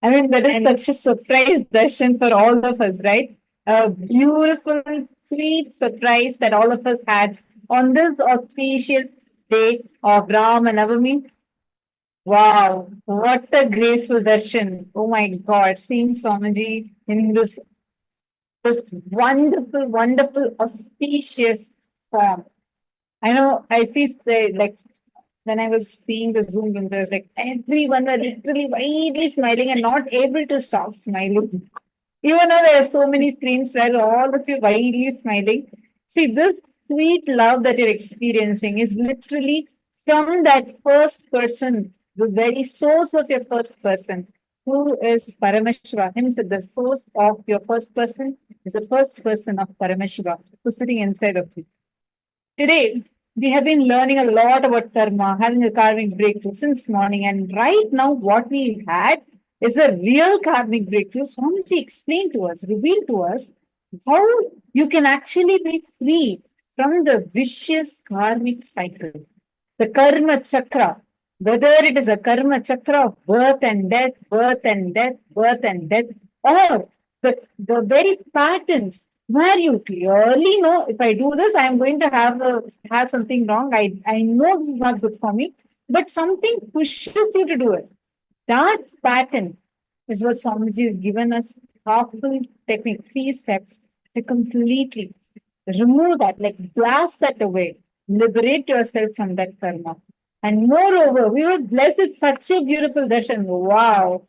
I mean, that is such a surprise darshan for all of us, right? A beautiful, sweet surprise that all of us had on this auspicious day of Ramanavami. Wow, what a graceful darshan. Oh my God, seeing Swamiji in this wonderful, wonderful, auspicious form. I know I see like when I was seeing the Zoom link, there was like everyone were literally widely smiling and not able to stop smiling. Even though there are so many screens where all of you widely smiling. See, this sweet love that you're experiencing is literally from that first person, the very source of your first person, who is Paramashiva himself. The source of your first person is the first person of Paramashiva who's sitting inside of you. Today, we have been learning a lot about karma, having a karmic breakthrough since morning. And right now, what we had is a real karmic breakthrough. Swamiji explained to us, revealed to us how you can actually be free from the vicious karmic cycle, the karma chakra. Whether it is a karma chakra of birth and death, birth and death, birth and death, or the very patterns where you clearly know if I do this, I am going to have something wrong. I know this is not good for me, but something pushes you to do it. That pattern is what Swamiji has given us powerful technique, 3 steps to completely remove that, like blast that away, liberate yourself from that karma. And moreover, we were blessed with such a beautiful darshan. Wow.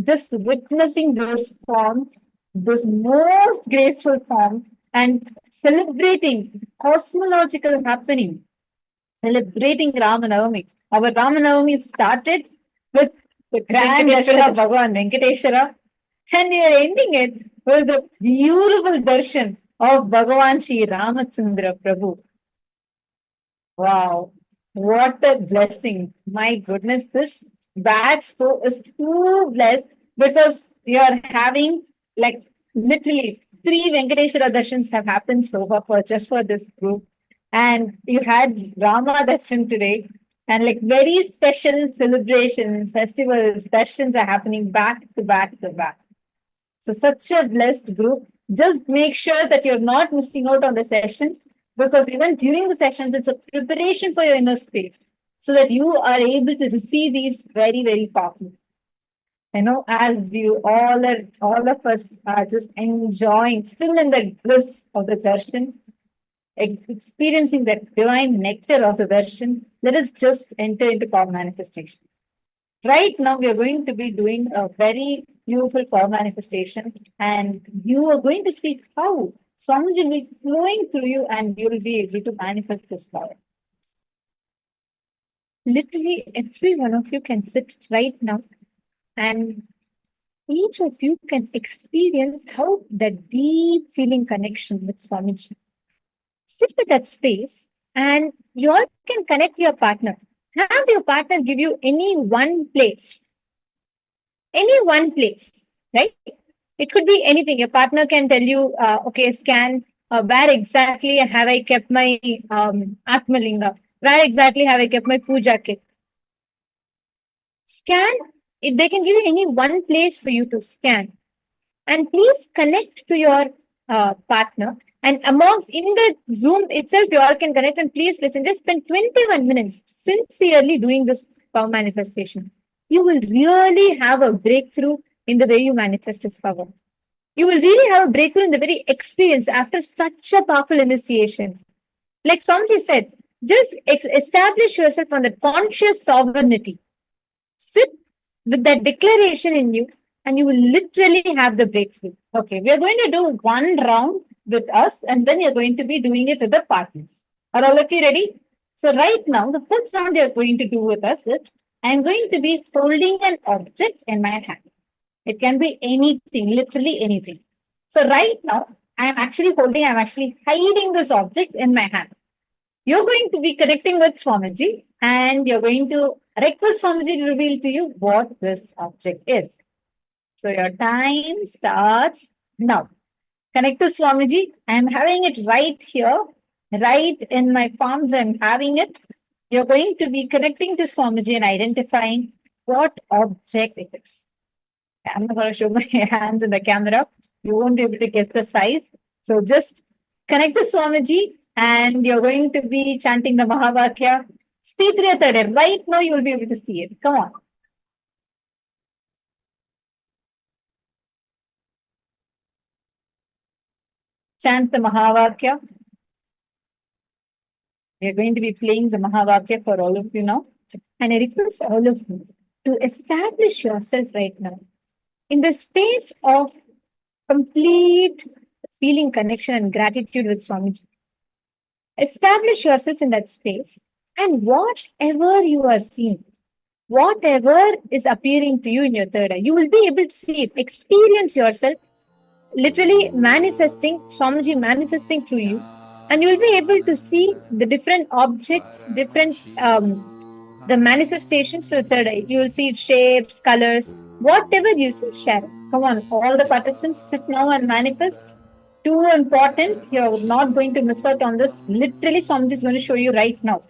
Just witnessing this form, this most graceful form, and celebrating cosmological happening, celebrating Ramanavami. Our Ramanavami started with the grand darshan of Bhagavan Venkateshwara, and we are ending it with the beautiful darshan of Bhagavan Shri Ramachandra Prabhu. Wow, what a blessing. My goodness, this batch though is too blessed because you are having like literally 3 Venkateshwara darshans have happened so far for just for this group. And you had Rama darshan today, and like very special celebrations, festivals, darshans are happening back to back to back. So such a blessed group. Just make sure that you're not missing out on the sessions, because even during the sessions, it's a preparation for your inner space so that you are able to receive these very, very powerful. I know as you all of us are just enjoying, still in the bliss of the darshan, experiencing that divine nectar of the darshan, let us just enter into power manifestation. Right now, we are going to be doing a very beautiful power manifestation, and you are going to see how Swamiji will be flowing through you, and you will be able to manifest this power. Literally, every one of you can sit right now, and each of you can experience how that deep feeling connection with Swamiji. Sit with that space, and you all can connect your partner. Have your partner give you any one place, right? It could be anything. Your partner can tell you, okay, scan where exactly have I kept my Atmalinga? Where exactly have I kept my puja kit? Scan, they can give you any one place for you to scan. And please connect to your partner. And amongst in the Zoom itself, you all can connect and please listen. Just spend 21 minutes sincerely doing this power manifestation. You will really have a breakthrough in the way you manifest this power. You will really have a breakthrough in the very experience after such a powerful initiation. Like Swamiji said, just establish yourself on the conscious sovereignty. Sit with that declaration in you, and you will literally have the breakthrough. Okay, we are going to do one round with us, and then you're going to be doing it with the partners. Are all of you ready? So right now, the first round you're going to do with us is, I'm going to be holding an object in my hand. It can be anything, literally anything. So right now, I'm actually hiding this object in my hand. You're going to be connecting with Swamiji, and you're going to request Swamiji to reveal to you what this object is. So your time starts now. Connect to Swamiji. I'm having it right here, right in my palms. I'm having it. You're going to be connecting to Swamiji and identifying what object it is. I'm not going to show my hands in the camera. You won't be able to guess the size. So just connect to Swamiji and you're going to be chanting the Mahavakya. See Triyatade. Right now you will be able to see it. Come on. Chant the Mahavakya. We are going to be playing the Mahavakya for all of you now. And I request all of you to establish yourself right now in the space of complete feeling connection and gratitude with Swamiji. Establish yourself in that space, and whatever you are seeing, whatever is appearing to you in your third eye, you will be able to see it, experience yourself literally manifesting, Swamiji manifesting through you, and you will be able to see the different objects, different the manifestations to the third eye. You will see shapes, colors, whatever you see, share it. Come on, all the participants, sit now and manifest. Too important. You're not going to miss out on this. Literally, Swamiji is going to show you right now.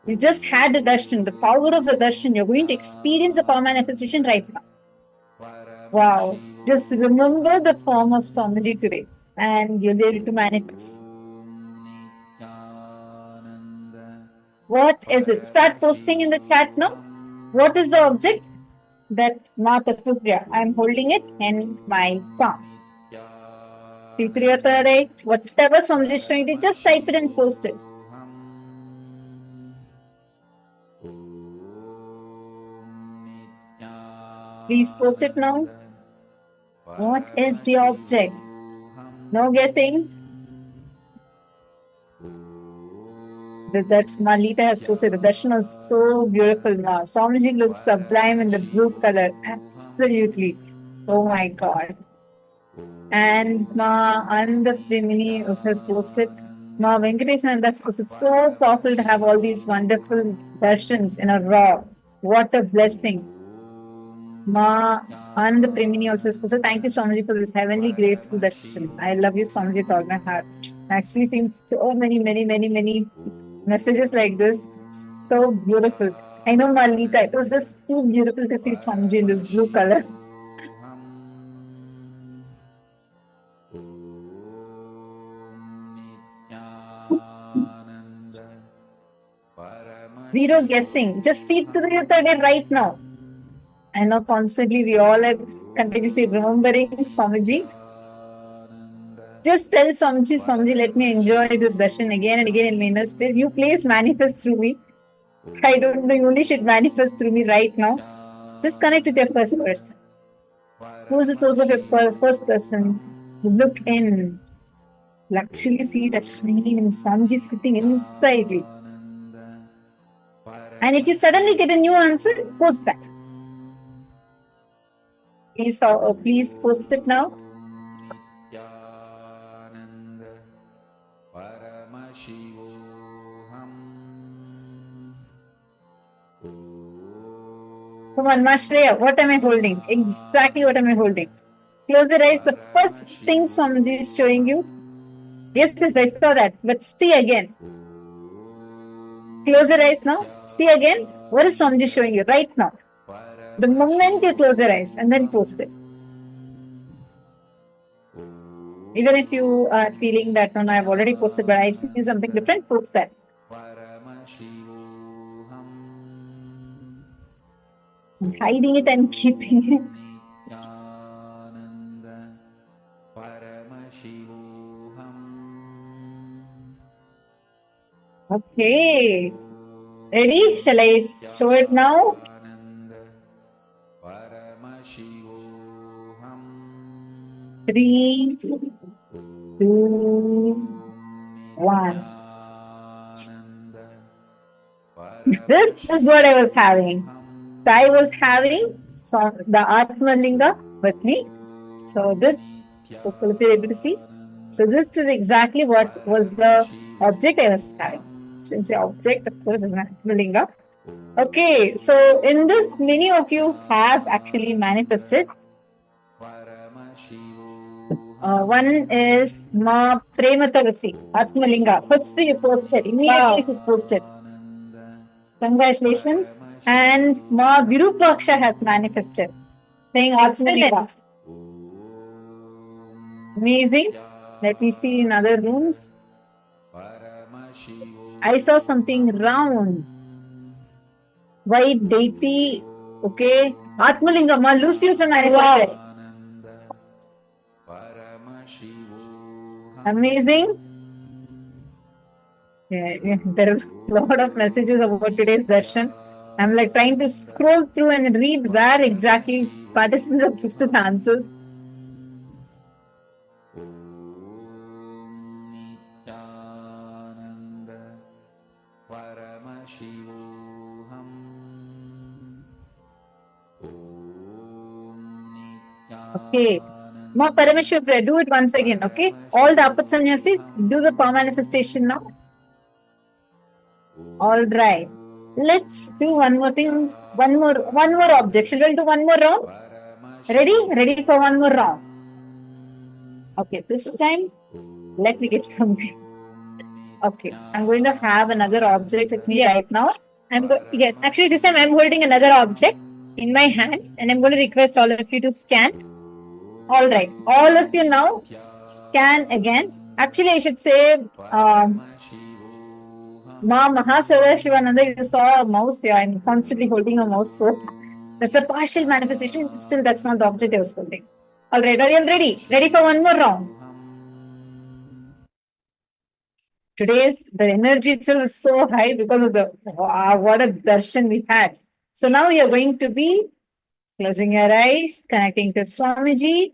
You just had the darshan, the power of the darshan. You're going to experience the power manifestation right now. Wow. Just remember the form of Swamiji today and you'll be able to manifest. What is it? Start posting in the chat now. What is the object? That Mata Tugya. I'm holding it in my palm. Whatever Swamiji is showing you, just type it and post it. Please post it now. What is the object? No guessing. That Malita has posted. The darshan was so beautiful now. Swamiji looks sublime in the blue color. Absolutely. Oh my God. And Ma Ananda Primini has posted. Ma Venkateshananda has posted. So powerful to have all these wonderful darshans in a raw. What a blessing. Ma Ananda Primini also has posted. Thank you, Swamiji, for this heavenly, graceful darshan. I love you, Swamiji, with all my heart. I actually seen so many messages like this. So beautiful. I know, Malita, it was just too beautiful to see Swamiji in this blue color. Zero guessing. Just see through it right now. I know constantly we all are continuously remembering Swamiji. Just tell Swamiji, Swamiji, let me enjoy this darshan again and again in my inner space. You please manifest through me. I don't know, you only should manifest through me right now. Just connect with your first person. Who is the source of your first person? Look in. You'll actually see that shining Swamiji sitting inside you. And if you suddenly get a new answer, post that. Please post it now. Come on, Mashreya, what am I holding? Exactly what am I holding? Close your eyes. The first thing Swamiji is showing you. Yes, I saw that. But see again. Close your eyes now. See again. What is Swamiji showing you right now? The moment you close your eyes and then post it. Even if you are feeling that, no, I've already posted, but I see something different, post that. I'm hiding it and keeping it. Okay. Ready? Shall I show it now? Three, 2, 1. This is what I was having. So I was having the Atmalinga with me. So this, hopefully if you're able to see. So this is exactly what was the object I was having. Shouldn't say object, of course, is an Atmalinga. Okay, so in this, many of you have actually manifested. One is Ma Prematavasi, Atmalinga. First you posted, immediately you posted. Congratulations. And Ma Virupaksha has manifested. saying Atmalinga. Amazing. Let me see in other rooms. I saw something round. White deity. Okay. Atmalinga. Ma Lucille and I. Wow. Amazing. Yeah, there are a lot of messages about today's darshan. I'm like trying to scroll through and read where exactly participants have posted the answers. Okay. Ma Parameshwara, do it once again, okay? All the upper sannyasis, do the power manifestation now. All right. Let's do one more thing, one more object. Shall we do one more round? Ready? Ready for one more round. Okay, this time, let me get something. Okay, I'm going to have another object with me right now. Yes, actually this time I'm holding another object in my hand and I'm going to request all of you to scan. All right, all of you now scan again. Actually, I should say, Ma Mahasada Shivananda, you saw a mouse here. I'm constantly holding a mouse, so that's a partial manifestation. Still, that's not the object I was holding. All right, are you ready? Ready for one more round? Today's the energy itself is so high because of the wow, what a darshan we had. So now you're going to be closing your eyes, connecting to Swamiji.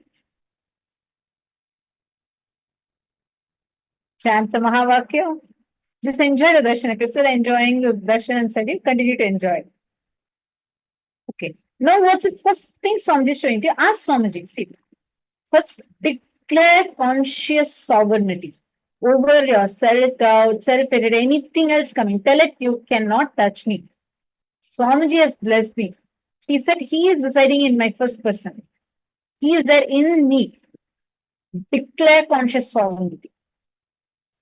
Chant the Mahavakya. Just enjoy the darshan. If you're still enjoying the darshan and study, continue to enjoy. Okay. Now, what's the first thing Swamiji is showing you? Ask Swamiji. See, first declare conscious sovereignty over your self-doubt, self-hatred, anything else coming. Tell it you cannot touch me. Swamiji has blessed me. He said he is residing in my first person. He is there in me. Declare conscious sovereignty.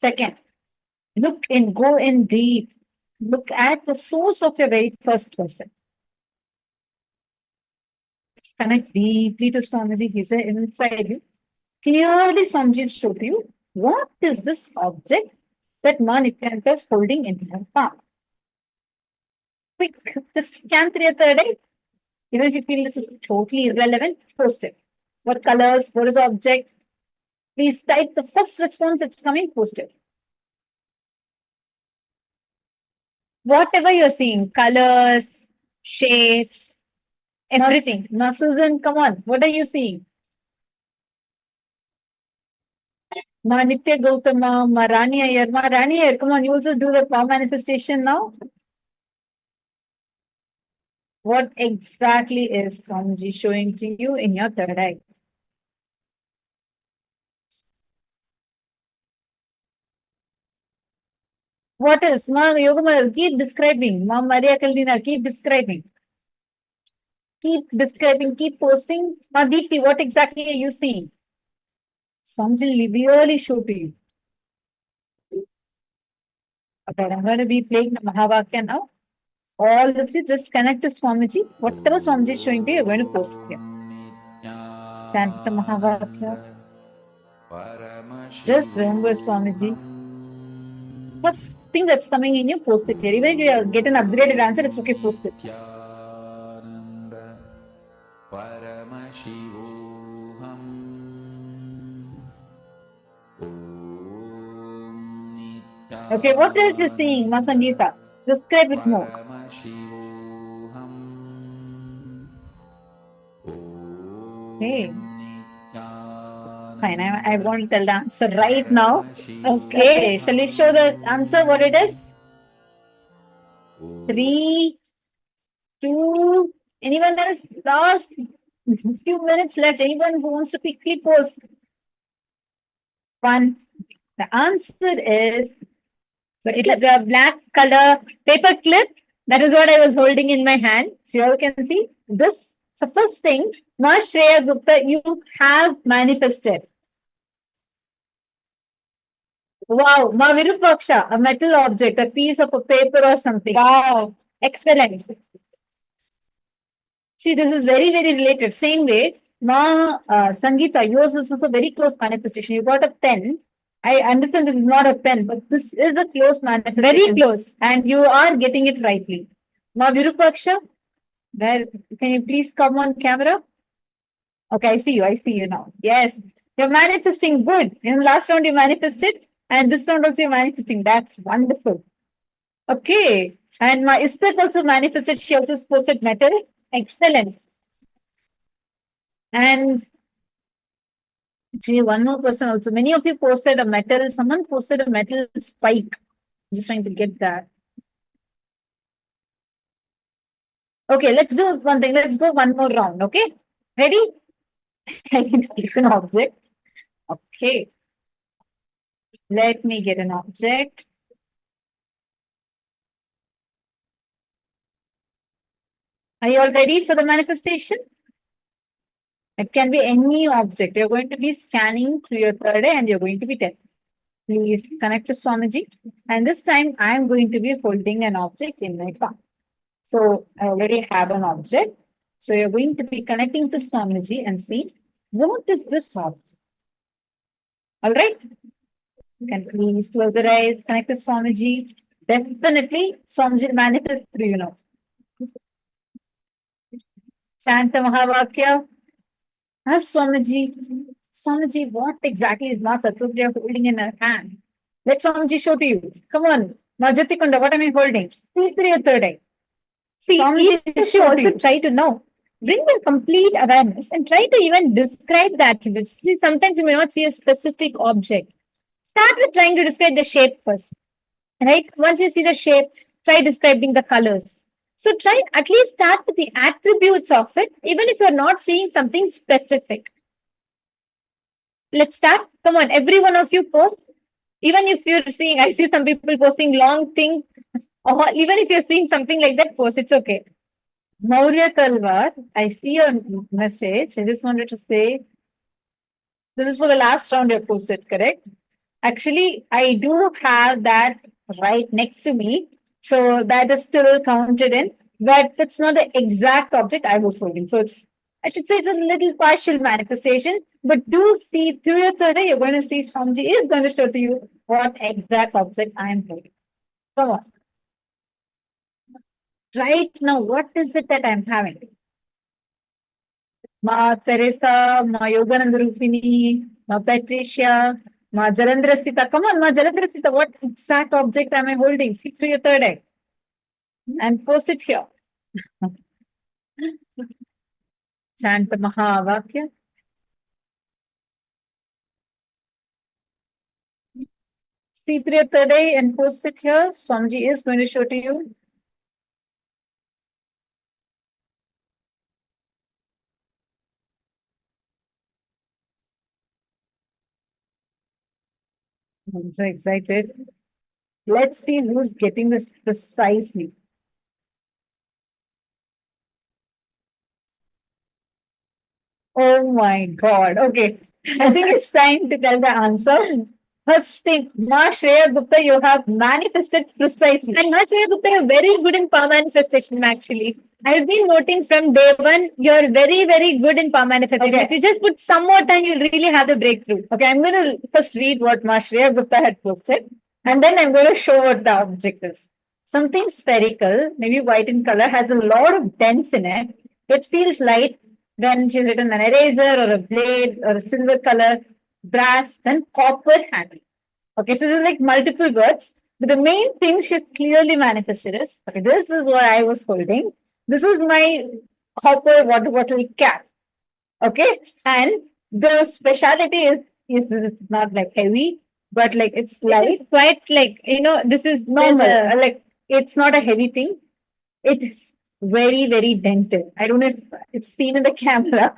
Second, look in, go in deep. Look at the source of your very first person. Connect deeply to Swamiji. He's inside you. Clearly, Swamiji showed you what is this object that Ma Nithyananda is holding in her palm. Quick, just scan through your third eye. Even if you feel this is totally irrelevant, post it. What colors? What is the object? Please type the first response that's coming, post it. Whatever you're seeing, colors, shapes, everything. Now, Susan, come on. What are you seeing? Ma Nitya Gautama, Ma Rani Iyer. Ma Rani Iyer, come on. You also do the power manifestation now. What exactly is Swamiji showing to you in your third eye? What else? Ma Yogamara, keep describing. Ma Maria Kaldina, keep describing. Keep describing, keep posting. Ma Deepti, what exactly are you seeing? Swamiji really show to you. Okay, I'm going to be playing the Mahavakya now. All of you just connect to Swamiji. Whatever Swamiji is showing to you, you're going to post it here. Chant the Mahavakya. Just remember Swamiji. First thing that's coming in you, post it here. Even if you get an upgraded answer, it's okay, post it. Okay, what else you're seeing, Ma Sangeeta? Describe it more. Okay. Fine, I want to tell the answer right now. Okay, shall we show the answer what it is? 3, 2, anyone else? Last few minutes left. Anyone who wants to quickly post? 1. The answer is, so it is a black color paper clip. That is what I was holding in my hand. So you all can see this. So first thing, Ma Shreya Gupta, you have manifested. Wow, Ma Virupaksha, a metal object, a piece of a paper or something. Wow, excellent. See, this is very, very related. Same way, Sangeeta, yours is also very close manifestation. You got a pen. I understand this is not a pen, but this is a close manifestation. Very close. And you are getting it rightly. Ma Virupaksha, where can you please come on camera? Okay, I see you. I see you now. Yes. You're manifesting good. In the last round, you manifested, and this round also you're manifesting. That's wonderful. Okay. And my Istak also manifested. She also posted metal. Excellent. And gee, one more person also. Many of you posted a metal. Someone posted a metal spike. I'm just trying to get that. Okay, let's do one thing. Let's go one more round. Okay. Ready? I need to click an object. Okay. Let me get an object. Are you all ready for the manifestation? It can be any object. You're going to be scanning through your third eye and you're going to be telling. Please connect to Swamiji. And this time I'm going to be holding an object in my palm. So I already have an object. So you're going to be connecting to Swamiji and see what is this object. All right. You can please close your eyes, connect to Swamiji. Definitely Swamiji will manifest through you now. Shanta Mahavakya. Ask Swamiji. Swamiji, what exactly is Ma Tattva holding in her hand? Let Swamiji show to you. Come on. Now Jatikunda, what am I holding? See through your third eye. See, if you also try to know, bring the complete awareness and try to even describe the attributes. See, sometimes you may not see a specific object. Start with trying to describe the shape first. Right? Once you see the shape, try describing the colors. So try at least start with the attributes of it, even if you're not seeing something specific. Let's start. Come on, every one of you post. Even if you're seeing, I see some people posting long thing, or even if you're seeing something like that, post, it's okay. Maurya Talwar, I see your message. I just wanted to say, this is for the last round you posted, correct? Actually, I do have that right next to me. So that is still counted in, but that's not the exact object I was holding. So it's, I should say it's a little partial manifestation, but do see through your third eye, you're going to see Swamiji is going to show to you what exact object I am holding. Come on. Right now, what is it that I'm having? Ma Teresa, Ma Yogananda Rupini, Ma Patricia, Ma Jalandhara Sita. Come on, Ma Jalandhara Sita, what exact object am I holding? See through your third eye. And post it here. Chant the Mahavakya. See through your third eye and post it here. Swamiji is going to show to you. I'm so excited. Let's see who's getting this precisely. Oh my God. Okay. I think it's time to tell the answer. First thing, Ma Shreya Gupta, you have manifested precisely. And Ma Shreya Gupta, you're very good in power manifestation, actually. I've been noting from day one, you're very, very good in power manifestation. Okay. If you just put some more time, you'll really have the breakthrough. Okay, I'm going to first read what Ma Shreya Gupta had posted, and then I'm going to show what the object is. Something spherical, maybe white in color, has a lot of dents in it. It feels light. Then she's written an eraser or a blade or a silver color, brass, then copper handle. Okay, so this is like multiple words. But the main thing she's clearly manifested is, okay, this is what I was holding. This is my copper water bottle cap. Okay, and the speciality is this is not like heavy, but like it's light. It's quite like, this is normal. Like it's not a heavy thing. It's very, very dented. I don't know if it's seen in the camera.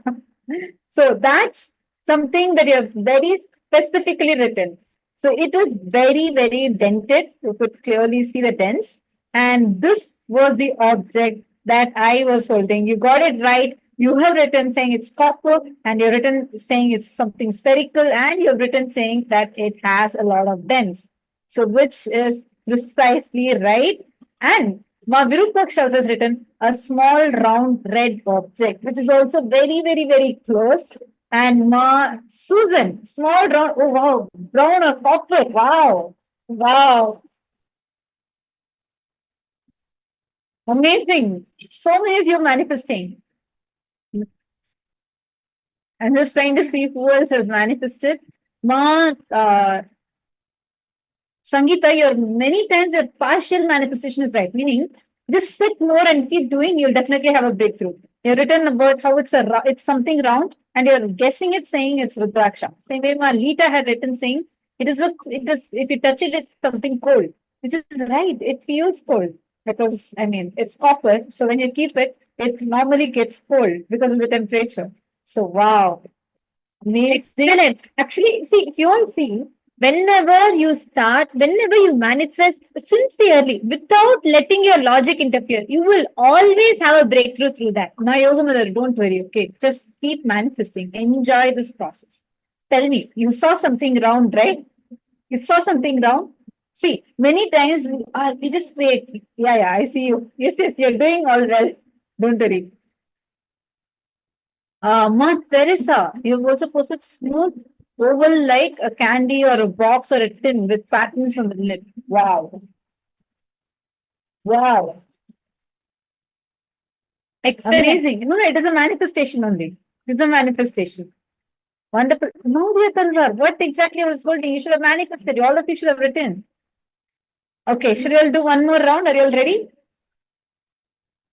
So that's something that you have very specifically written. So it is very, very dented. You could clearly see the dents. And this was the object that I was holding. You got it right. You have written saying it's copper, and you've written saying it's something spherical, and you've written saying that it has a lot of dents. So which is precisely right. And Ma Virupaksha also has written a small round red object, which is also very, very, very close. And Ma Susan, small round, oh wow, brown or copper, wow, wow, amazing. So many of you manifesting. I'm just trying to see who else has manifested. Ma Sangeeta, your many times your partial manifestation is right, meaning just sit more and keep doing, you'll definitely have a breakthrough. You've written about how it's something round and you're guessing it saying it's Rudraksha. Same way Lita had written saying it is if you touch it, it's something cold, which is right. It feels cold because I mean it's copper. So when you keep it, it normally gets cold because of the temperature. So wow. Excellent. Actually, see, if you all see, whenever you manifest since the early, without letting your logic interfere, you will always have a breakthrough through that. Now, Yoga Mother, don't worry, okay? Just keep manifesting. Enjoy this process. Tell me, you saw something round, right? You saw something round? See, many times we just create. Yeah, I see you. Yes, you're doing all well. Don't worry. Ma Teresa, you've also posted smooth oval like a candy or a box or a tin with patterns on the lid. Wow. Wow. Excellent. Amazing. No, it is a manifestation only. It is a manifestation. Wonderful. No, dear Talwar, what exactly I was holding? You should have manifested. All of you should have written. Okay, should we all do one more round? Are you all ready?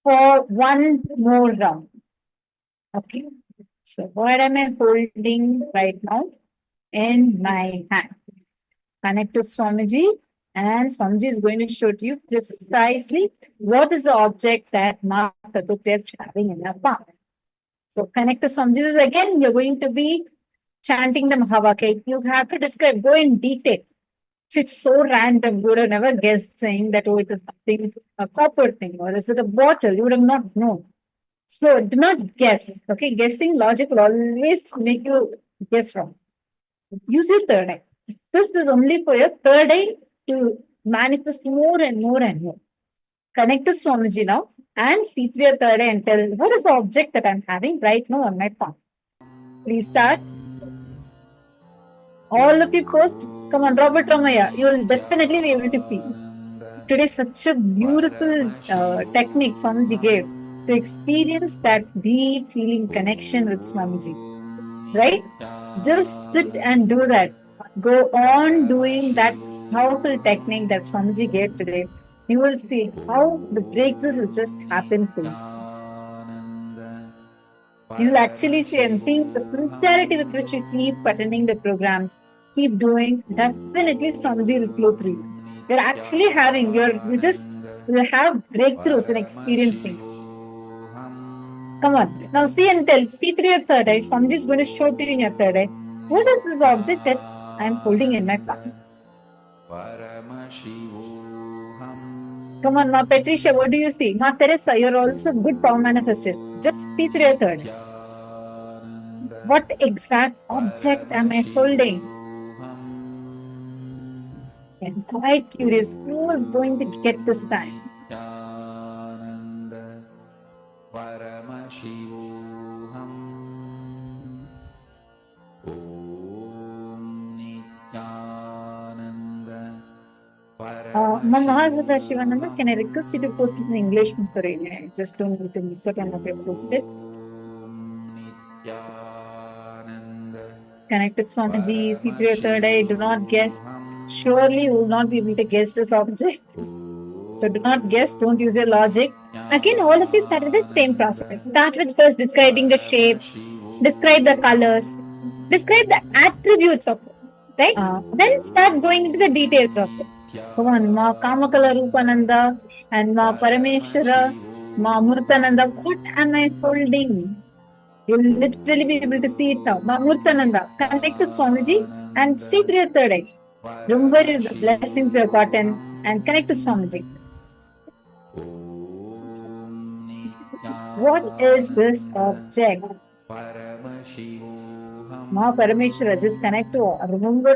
For one more round. Okay. So what am I holding right now in my hand? Connect to Swamiji, and Swamiji is going to show to you precisely what is the object that Ma Tatupya is having in her palm. So connect to Swamiji is again, you're going to be chanting the Mahavakya. You have to describe, go in detail. It's so random. You would have never guessed saying that, oh, it is something, a copper thing, or is it a bottle? You would have not known. So do not guess. Okay, guessing logic will always make you guess wrong. Use your third eye. This is only for your third eye to manifest more and more and more. Connect to Swamiji now and see through your third eye and tell what is the object that I'm having right now on my palm. Please start. All of you post. Come on, Robert Ramaya. You will definitely be able to see. Today, such a beautiful technique Swamiji gave to experience that deep feeling connection with Swamiji. Right? Just sit and do that. Go on doing that powerful technique that Swamiji gave today. You will see how the breakthroughs will just happen for you. You will actually see, I'm seeing the sincerity with which you keep attending the programs, keep doing, definitely Swamiji will flow through you. You're actually having, you have breakthroughs in experiencing. Come on. Now see and tell. See through your third eye. Swamiji is going to show to you in your third eye. What is this object that I'm holding in my palm? Come on, Ma Patricia, what do you see? Ma Teresa, you're also good power manifested. Just see through your third eye. What exact object am I holding? I'm quite curious. Who is going to get this time? Paramashivoham Nithyananda Mahasvata Shivananda, can I request you to post it in English? I'm sorry, I just don't need to miss it unless I post it. Connect to Swamiji, see through your third eye, do not guess. Surely you will not be able to guess this object. So do not guess, don't use your logic. Again, all of you start with the same process. Start with first describing the shape, describe the colors, describe the attributes of it, right? Then start going into the details of it. Come on, Ma Kamakala Rupananda and Ma Parameshwara, Ma Murtananda. What am I holding? You'll literally be able to see it now. Ma Murtananda, connect with Swamiji and see through your third eye. Remember the blessings you have gotten and connect to Swamiji. What is this object? Ma Parameshwara, just connect to remember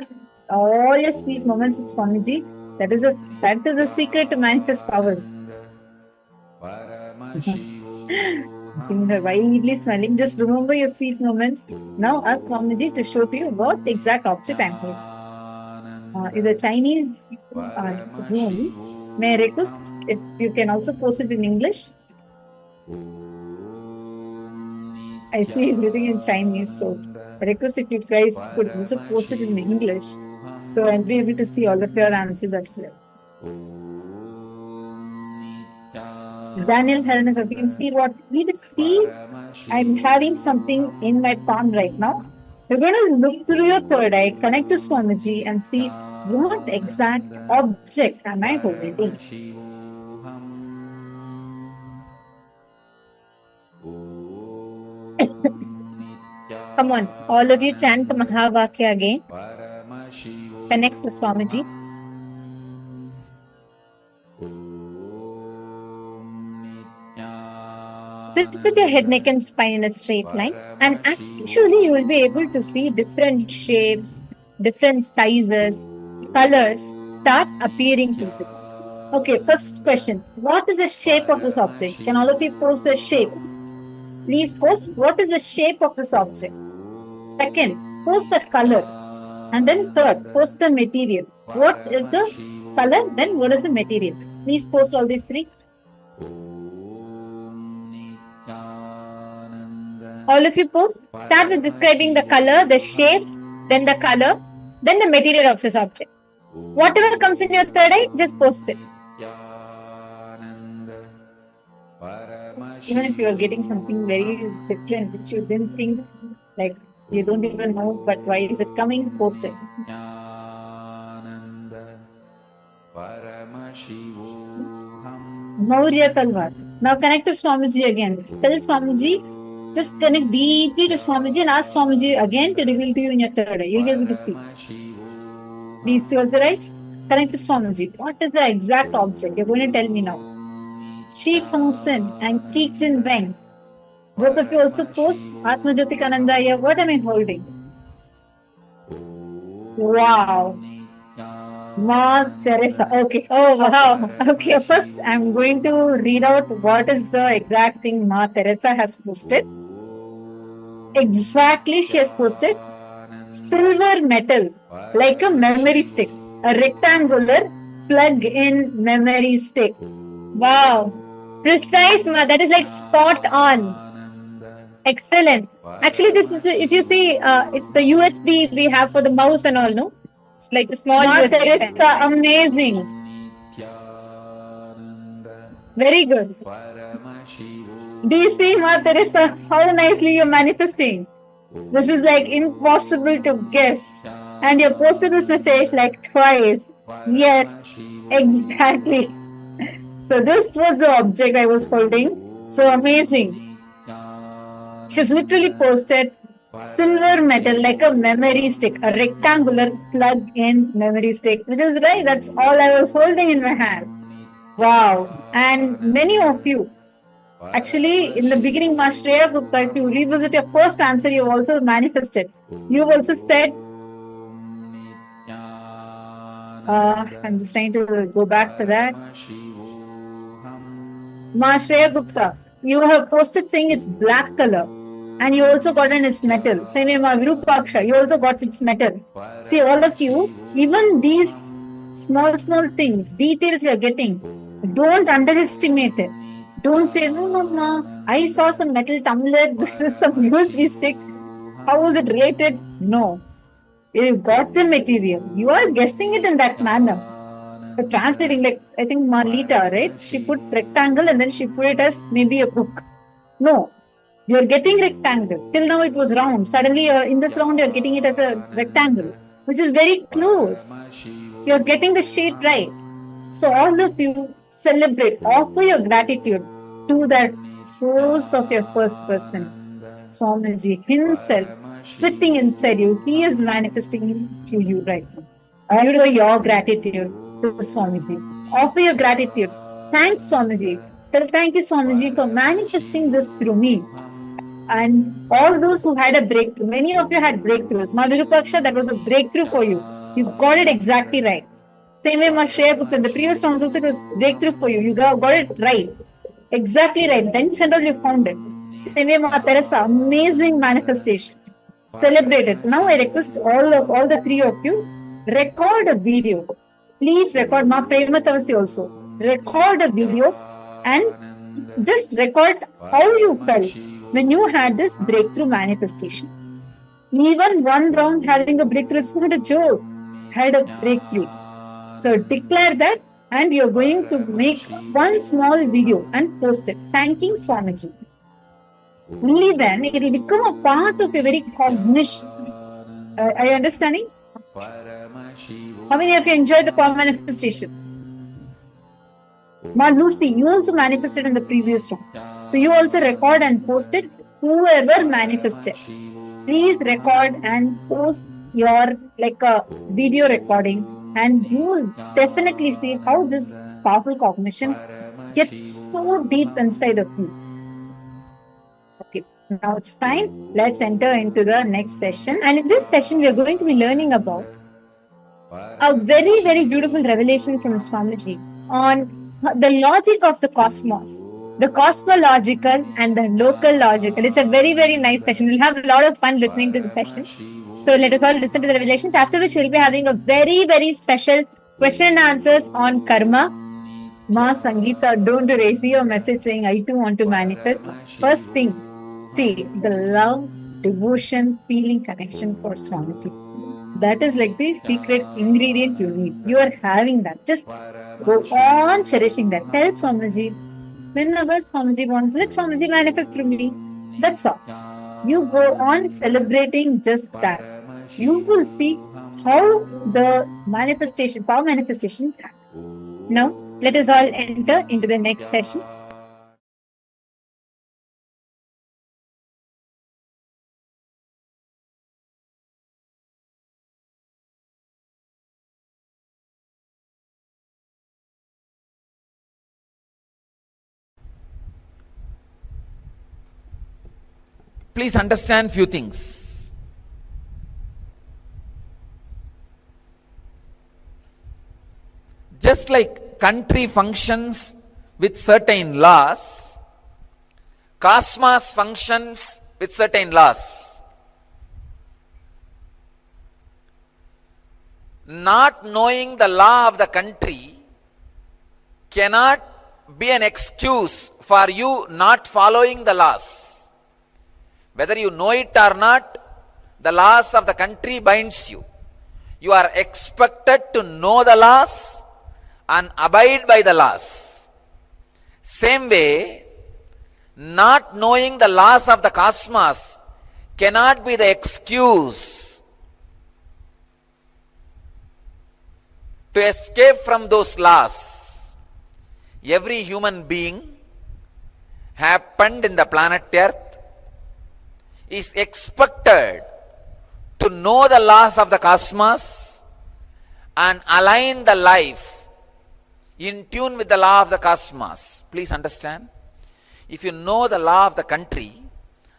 all your sweet moments with Swamiji. That is the secret to manifest powers. Seeing her widely smiling, just remember your sweet moments. Now ask Swamiji to show to you what exact object I'm holding. In the Chinese room, may I request if you can also post it in English? I see everything in Chinese, so I request if you guys could also post it in English, so I'll be able to see all of your answers as well. Daniel Helen is asking, see what we just see. I'm having something in my palm right now. You're going to look through your third eye, connect to Swamiji, and see what exact object am I holding. Come on, all of you chant the Mahavakya again. Connect to Swamiji. Sit with your head, neck, and spine in a straight line, and actually, you will be able to see different shapes, different sizes, colors start appearing to you. Okay, first question. What is the shape of this object? Can all of you post the shape? Please post what is the shape of this object. Second, post the color. And then third, post the material. What is the color? Then what is the material? Please post all these three. All of you post. Start with describing the color, the shape, then the color, then the material of this object. Whatever comes in your third eye, just post it. Even if you are getting something very different, which you didn't think, like you don't even know, but why is it coming, post it. Maurya Talwar. Now connect to Swamiji again. Tell Swamiji, just connect deeply to Swamiji and ask Swamiji again to reveal to you in your third eye. You'll be able to see. Please close the eyes. Connect to Swamiji. What is the exact object? You're going to tell me now. Shi Fengsen and Kixin Weng. Both of you also post Atma Jyotikananda. What am I holding? Wow. Ma Teresa. Okay. Oh, wow. Okay. First, I'm going to read out what is the exact thing Ma Teresa has posted. Exactly, she has posted silver metal, like a memory stick, a rectangular plug-in memory stick. Wow. Precise, Ma. That is like spot on. Excellent. Actually, this is, if you see, it's the USB we have for the mouse and all, no? It's like a small USB. Teresa, amazing. Very good. Do you see, Ma Teresa, how nicely you're manifesting? This is like impossible to guess. And you posted this message like twice. Yes, exactly. So this was the object I was holding. So amazing. She's literally posted silver metal like a memory stick, a rectangular plug-in memory stick, which is right. That's all I was holding in my hand. Wow. And many of you, actually, in the beginning, Shreya Gupta, if you revisit your first answer, you also manifested. You've also said, I'm just trying to go back to that. Shreya Gupta, you have posted saying it's black color. And you also got in its metal. Same way, Virupaksha, you also got its metal. See, all of you, even these small things, details you're getting, don't underestimate it. Don't say, no, Ma, I saw some metal tumbler, this is some USB stick. How was it rated? No. You got the material. You are guessing it in that manner. You're translating, like, I think Marlita, right? She put rectangle and then she put it as maybe a book. No. You're getting rectangle. Till now it was round. Suddenly in this round you're getting it as a rectangle, which is very close. You're getting the shape right. So all of you celebrate, offer your gratitude to that source of your first person, Swamiji himself, sitting inside you. He is manifesting to you right now. Offer your gratitude to Swamiji. Offer your gratitude. Thanks, Swamiji. Thank you, Swamiji, for manifesting this through me. And all those who had a breakthrough, many of you had breakthroughs. Ma Virupaksha, that was a breakthrough for you. You got it exactly right. Same way, Ma Shreya Gupta, in the previous round also it was breakthrough for you. You got it right. Exactly right. Then suddenly you found it. Same way, Ma Teresa, amazing manifestation. Celebrate it. Now I request all the three of you, record a video. Please record Ma Prematavasi also. Record a video and just record how you felt when you had this breakthrough manifestation. Even one round having a breakthrough, it's not a joke. Had a breakthrough. So declare that and you're going to make one small video and post it, thanking Swamiji. Only then it will become a part of your very cognition. Are you understanding? How many of you enjoyed the power manifestation? Ma Lucy, you also manifested in the previous round. So you also record and post it. Whoever manifested, please record and post your like a video recording, and you will definitely see how this powerful cognition gets so deep inside of you. Okay, now it's time. Let's enter into the next session. And in this session, we are going to be learning about a very, very beautiful revelation from Swamiji on the logic of the cosmos, the cosmological and the local logical. It's a very, very nice session. We'll have a lot of fun listening to the session. So let us all listen to the revelations, after which we'll be having a very, very special question and answers on karma. Ma Sangeeta, don't raise your message saying, I too want to manifest. First thing, see the love, devotion, feeling, connection for Swamiji. That is like the secret ingredient you need. You are having that. Just go on cherishing that. Tell Swamiji, whenever Swamiji wants, let Swamiji manifest through me. That's all. You go on celebrating just that. You will see how the manifestation, power manifestation happens. Now, let us all enter into the next session. Please understand few things. Just like country functions with certain laws, cosmos functions with certain laws. Not knowing the law of the country cannot be an excuse for you not following the laws. Whether you know it or not, the laws of the country binds you. You are expected to know the laws and abide by the laws. Same way, not knowing the laws of the cosmos cannot be the excuse to escape from those laws. Every human being happened in the planet Earth is expected to know the laws of the cosmos and align the life in tune with the law of the cosmos. Please understand. If you know the law of the country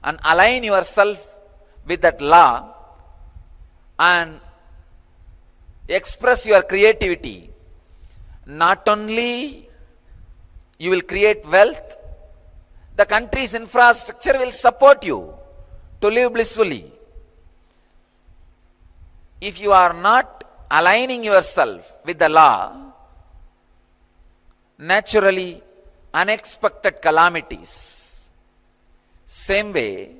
and align yourself with that law and express your creativity, not only you will create wealth, the country's infrastructure will support you to live blissfully. If you are not aligning yourself with the law, naturally unexpected calamities. Same way,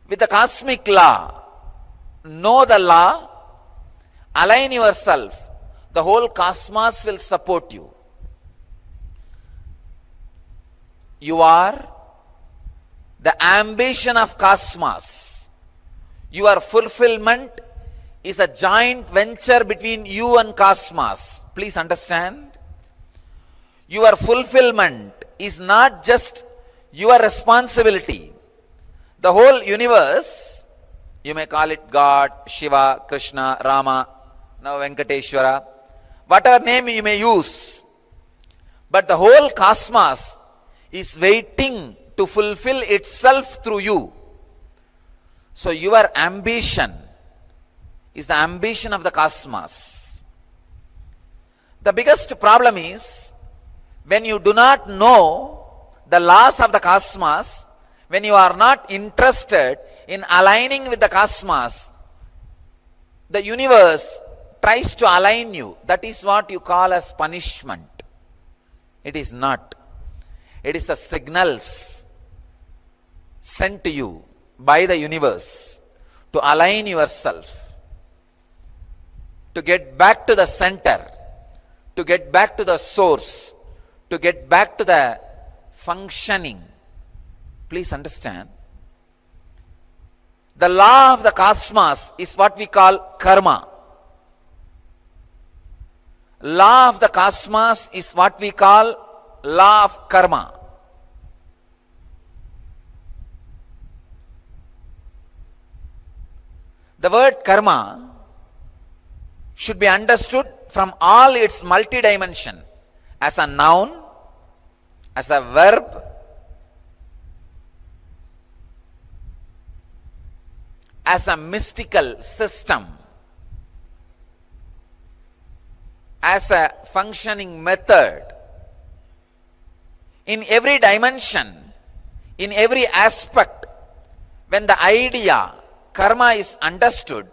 with the cosmic law, know the law, align yourself, the whole cosmos will support you. You are the ambition of cosmos. Your fulfillment is a joint venture between you and cosmos. Please understand. Your fulfillment is not just your responsibility. The whole universe, you may call it God, Shiva, Krishna, Rama, now Venkateshwara, whatever name you may use. But the whole cosmos is waiting to fulfill itself through you. So your ambition is the ambition of the cosmos. The biggest problem is when you do not know the laws of the cosmos, when you are not interested in aligning with the cosmos, the universe tries to align you. That is what you call as punishment. It is not. It is the signals sent to you by the universe to align yourself, to get back to the center, to get back to the source, to get back to the functioning. Please understand. The law of the cosmos is what we call karma. Law of the cosmos is what we call law of karma. The word karma should be understood from all its multi-dimension, as a noun, as a verb, as a mystical system, as a functioning method. In every dimension, in every aspect, when the idea karma is understood,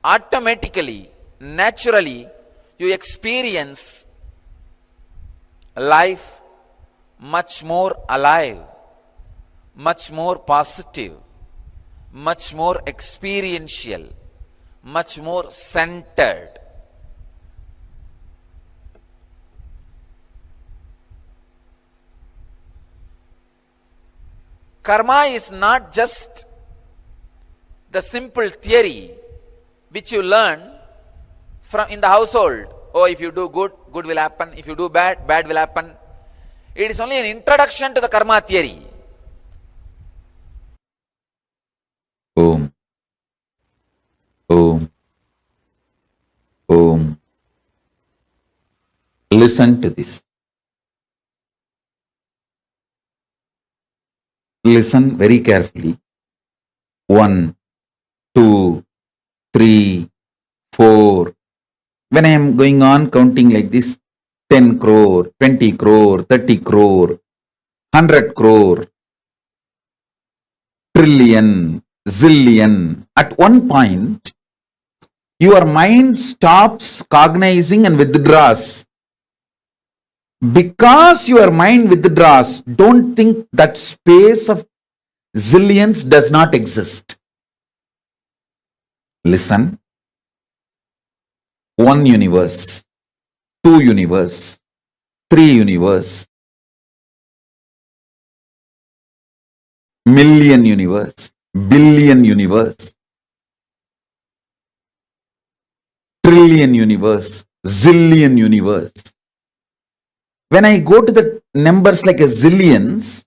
automatically, naturally, you experience life much more alive, much more positive, much more experiential, much more centered. Karma is not just the simple theory which you learn from in the household. Oh, if you do good, good will happen. If you do bad, bad will happen. It is only an introduction to the karma theory. Om. Om. Om. Listen to this. Listen very carefully. 1, 2, 3, 4. When I am going on counting like this, 10 crore, 20 crore, 30 crore, 100 crore, trillion, zillion. At one point, your mind stops cognizing and withdraws. Because your mind withdraws, don't think that space of zillions does not exist. Listen. 1 universe, 2 universe, 3 universe, million universe, billion universe, trillion universe, zillion universe. When I go to the numbers like a zillions,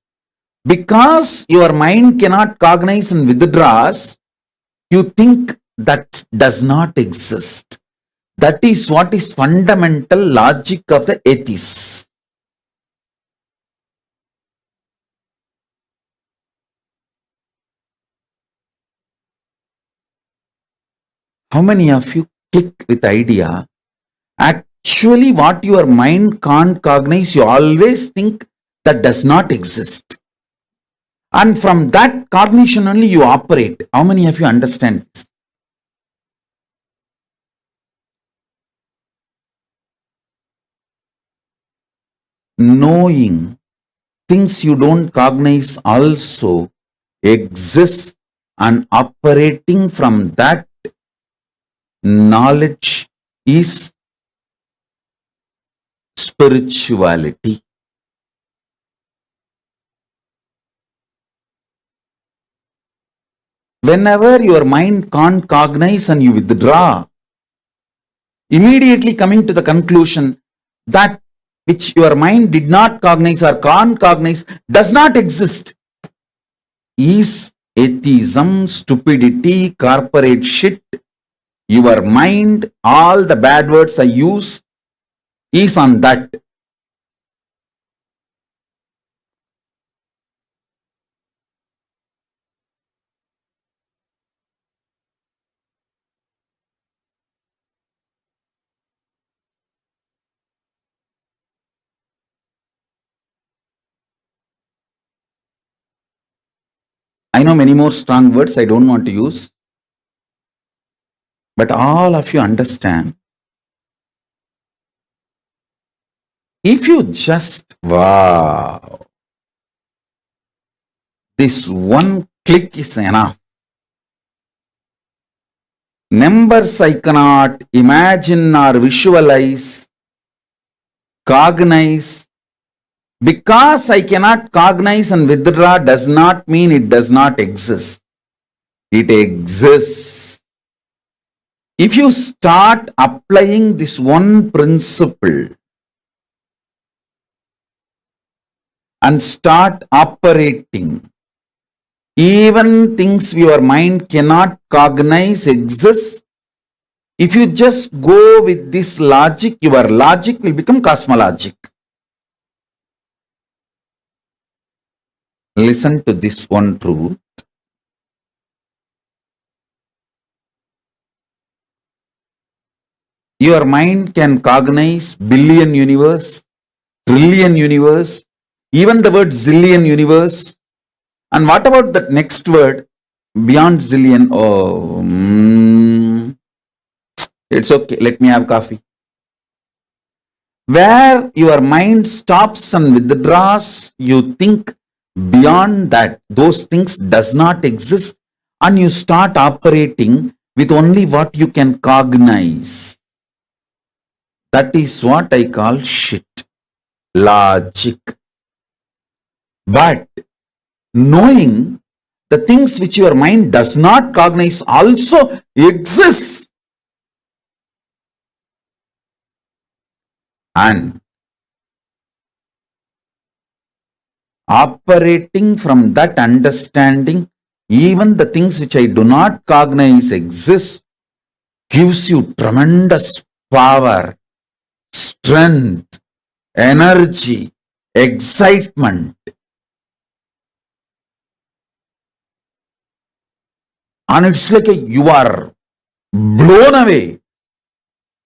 because your mind cannot cognize and withdraws, you think that does not exist. That is what is fundamental logic of the atheists. How many of you click with the idea? Actually, what your mind can't cognize, you always think that does not exist. And from that cognition only you operate. How many of you understand this? Knowing things you don't cognize also exists, and operating from that knowledge is spirituality. Whenever your mind can't cognize and you withdraw, immediately coming to the conclusion that which your mind did not cognize or can't cognize does not exist, is atheism, stupidity, corporate shit. Your mind, all the bad words I use, is on that. I know many more strong words I don't want to use, but all of you understand. If you just, wow, this one click is enough. Numbers I cannot imagine or visualize, cognize. Because I cannot cognize and withdraw does not mean it does not exist. It exists. If you start applying this one principle and start operating, even things your mind cannot cognize exist. If you just go with this logic, your logic will become cosmologic. Listen to this one truth. Your mind can cognize billion universe, trillion universe, even the word zillion universe. And what about that next word beyond zillion? Oh, it's okay. Let me have coffee. Where your mind stops and withdraws, you think beyond that, those things does not exist, and you start operating with only what you can cognize. That is what I call shit, logic. But knowing the things which your mind does not cognize also exist, and operating from that understanding, even the things which I do not cognize exist, gives you tremendous power, strength, energy, excitement. And it's like you are blown away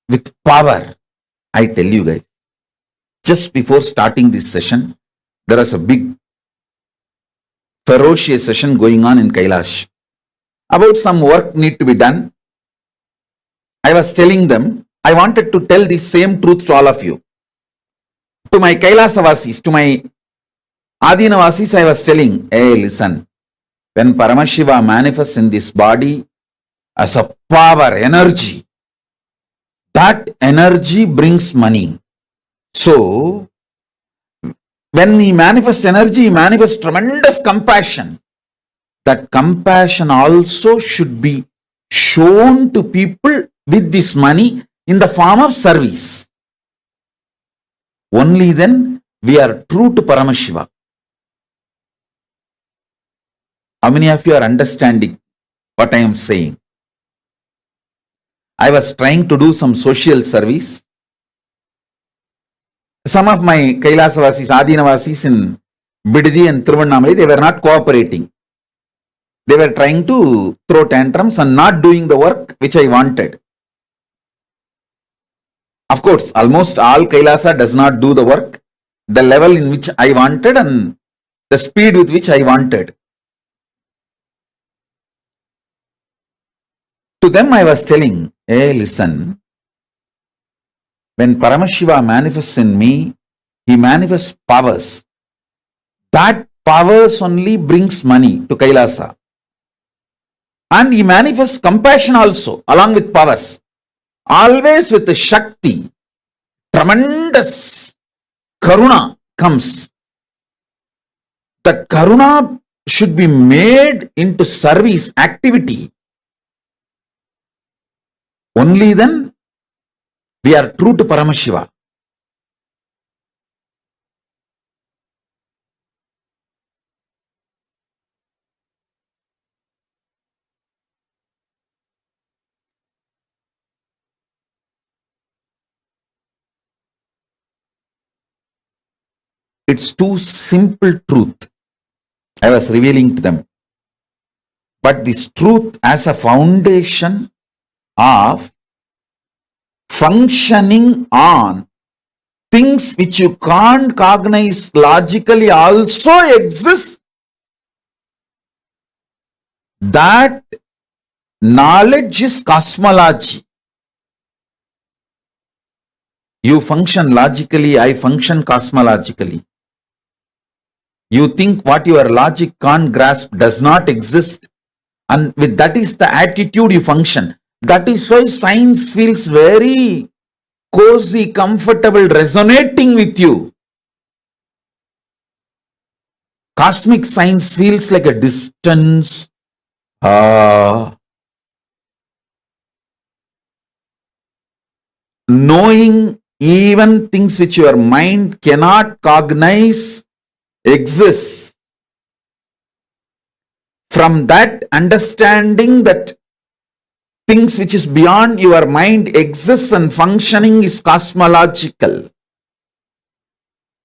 with power. I tell you guys, just before starting this session, there is a big ferocious session going on in KAILASA about some work need to be done. I was telling them, I wanted to tell the same truth to all of you. To my KAILASavasis, to my Adinavasis, I was telling, hey, listen, when Paramashiva manifests in this body as a power, energy, that energy brings money. So, when he manifests energy, he manifests tremendous compassion. That compassion also should be shown to people with this money in the form of service. Only then we are true to Paramashiva. How many of you are understanding what I am saying? I was trying to do some social service. Some of my KAILASavasis, Adinavasis in Bididi and Thiruvannamalai, they were not cooperating. They were trying to throw tantrums and not doing the work which I wanted. Of course, almost all KAILASA does not do the work, the level in which I wanted and the speed with which I wanted. To them I was telling, hey, listen, when Paramashiva manifests in me, he manifests powers. That powers only brings money to KAILASA. And he manifests compassion also, along with powers. Always with the Shakti, tremendous Karuna comes. That Karuna should be made into service activity. Only then we are true to Paramashiva. It's too simple truth I was revealing to them. But this truth as a foundation of functioning on things which you can't cognize logically also exist. that knowledge is cosmology. You function logically, I function cosmologically. You think what your logic can't grasp does not exist, and with that is the attitude you function. That is why science feels very cozy, comfortable, resonating with you. Cosmic science feels like a distance. Knowing even things which your mind cannot cognize exists. From that understanding that things which is beyond your mind exists and functioning is cosmological.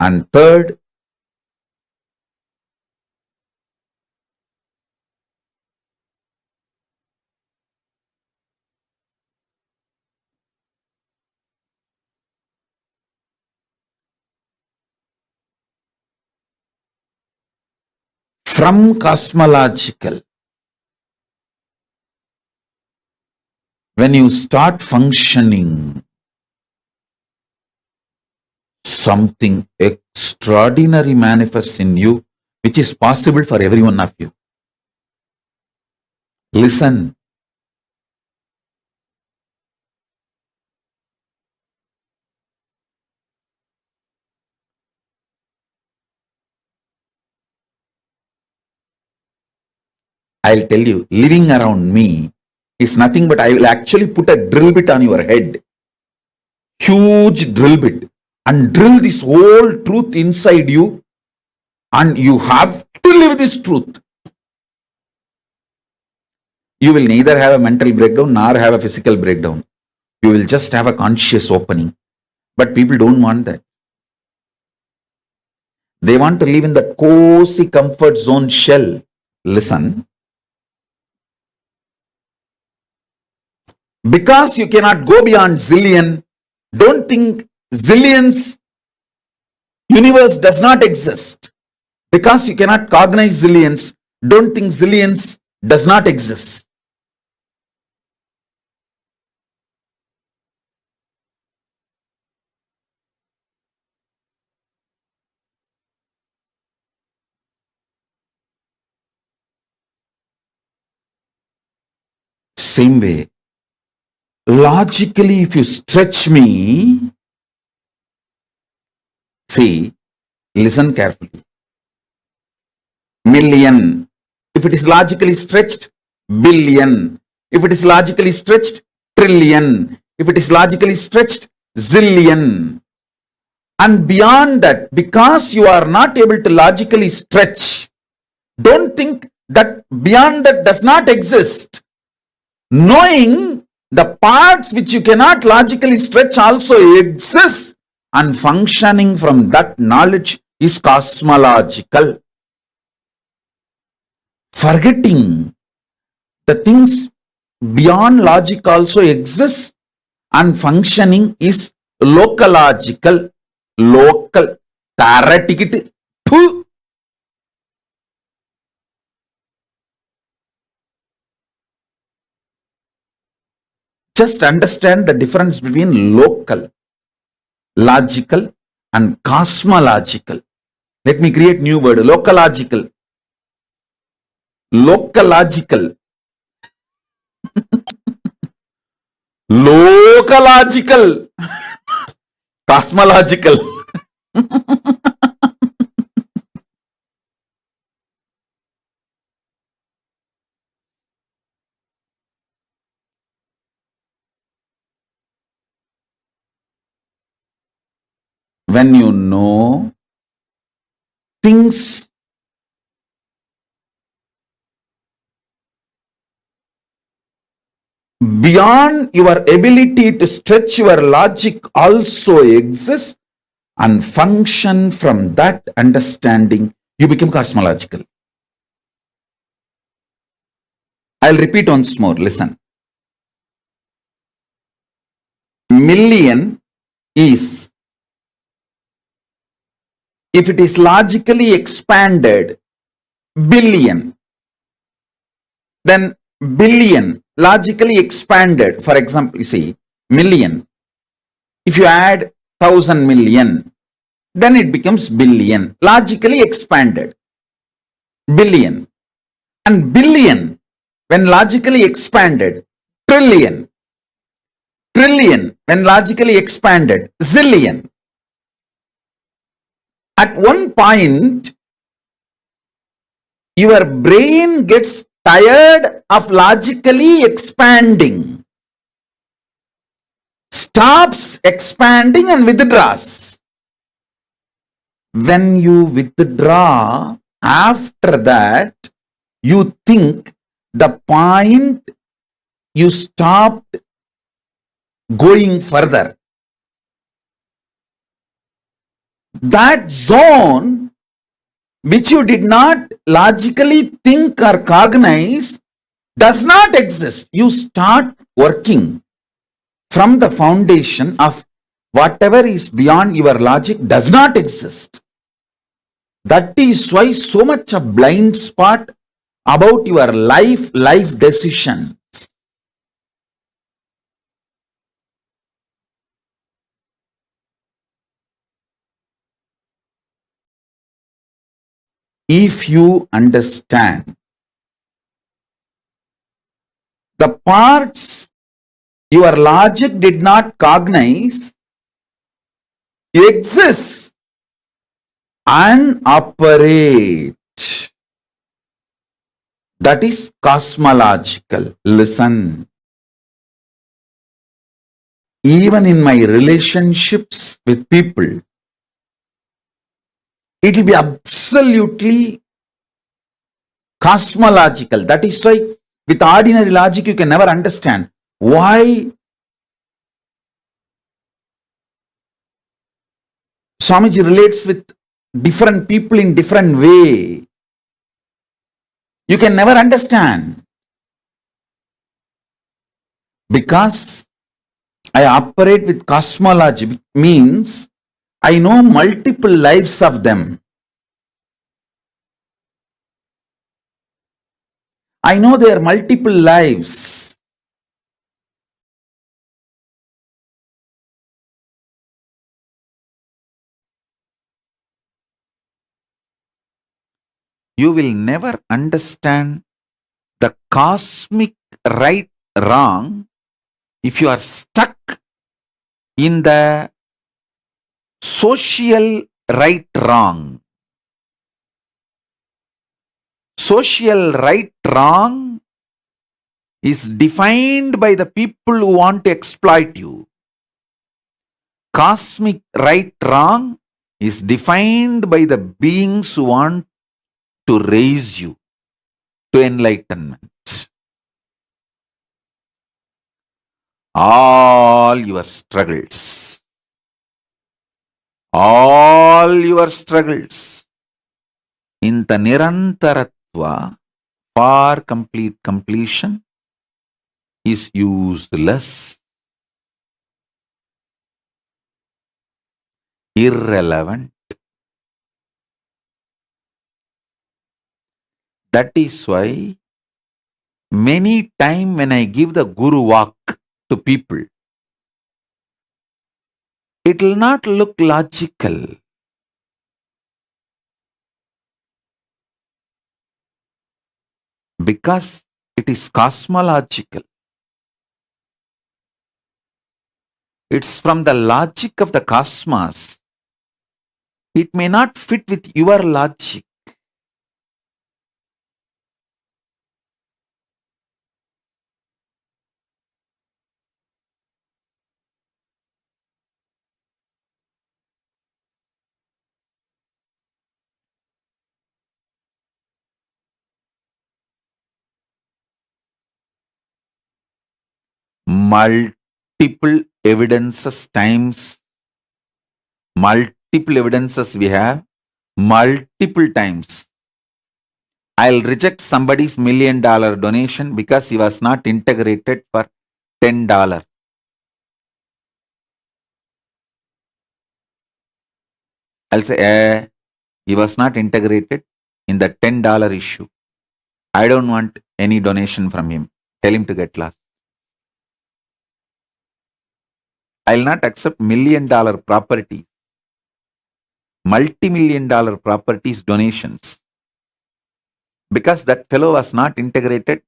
And third, from cosmological, when you start functioning, something extraordinary manifests in you, which is possible for every one of you. Listen. I'll tell you, living around me is nothing but I will actually put a drill bit on your head. Huge drill bit. And drill this whole truth inside you. And you have to live this truth. You will neither have a mental breakdown nor have a physical breakdown. You will just have a conscious opening. But people don't want that. They want to live in the cozy comfort zone shell. Listen. Because you cannot go beyond zillion, don't think zillions universe does not exist. Because you cannot cognize zillions, don't think zillions does not exist. Same way, logically, if you stretch me, see, listen carefully. Million. If it is logically stretched, billion. If it is logically stretched, trillion. If it is logically stretched, zillion. And beyond that, because you are not able to logically stretch, don't think that beyond that does not exist. Knowing the parts which you cannot logically stretch also exist, and functioning from that knowledge is cosmological. Forgetting the things beyond logic also exist, and functioning is locological. Local. Tara ticket. Just understand the difference between local, logical, and cosmological. Let me create new word. Locological. Locological. Locological. Cosmological. When you know things beyond your ability to stretch your logic also exist and function from that understanding, you become cosmological. I'll repeat once more. Listen. Million is, if it is logically expanded, billion. Then billion, logically expanded. For example, you see, million. If you add 1,000,000,000, then it becomes billion, logically expanded. Billion. And billion, when logically expanded, trillion. Trillion, when logically expanded, zillion. At one point, your brain gets tired of logically expanding, stops expanding and withdraws. When you withdraw, after that, you think the point you stopped going further. That zone which you did not logically think or cognize does not exist. You start working from the foundation of whatever is beyond your logic does not exist. That is why so much a blind spot about your life decisions. If you understand the parts your logic did not cognize exist and operate, that is cosmological. Listen. Even in my relationships with people, it will be absolutely cosmological. That is why with ordinary logic you can never understand why Swamiji relates with different people in different way. You can never understand. Because I operate with cosmology, means I know multiple lives of them. I know their multiple lives. You will never understand the cosmic right wrong if you are stuck in the social right wrong. Social right wrong is defined by the people who want to exploit you. Cosmic right wrong is defined by the beings who want to raise you to enlightenment. All your struggles, in the nirantaratva for complete completion is useless, irrelevant. That is why many times when I give the Guru walk to people, it will not look logical. Because it is cosmological. It's from the logic of the cosmos. It may not fit with your logic. Multiple evidences times, multiple evidences we have, multiple times. I'll reject somebody's $1 million donation because he was not integrated for $10. I'll say, he was not integrated in the $10 issue. I don't want any donation from him. Tell him to get lost. I'll not accept $1,000,000 property, multi-million dollar properties donations, because that fellow was not integrated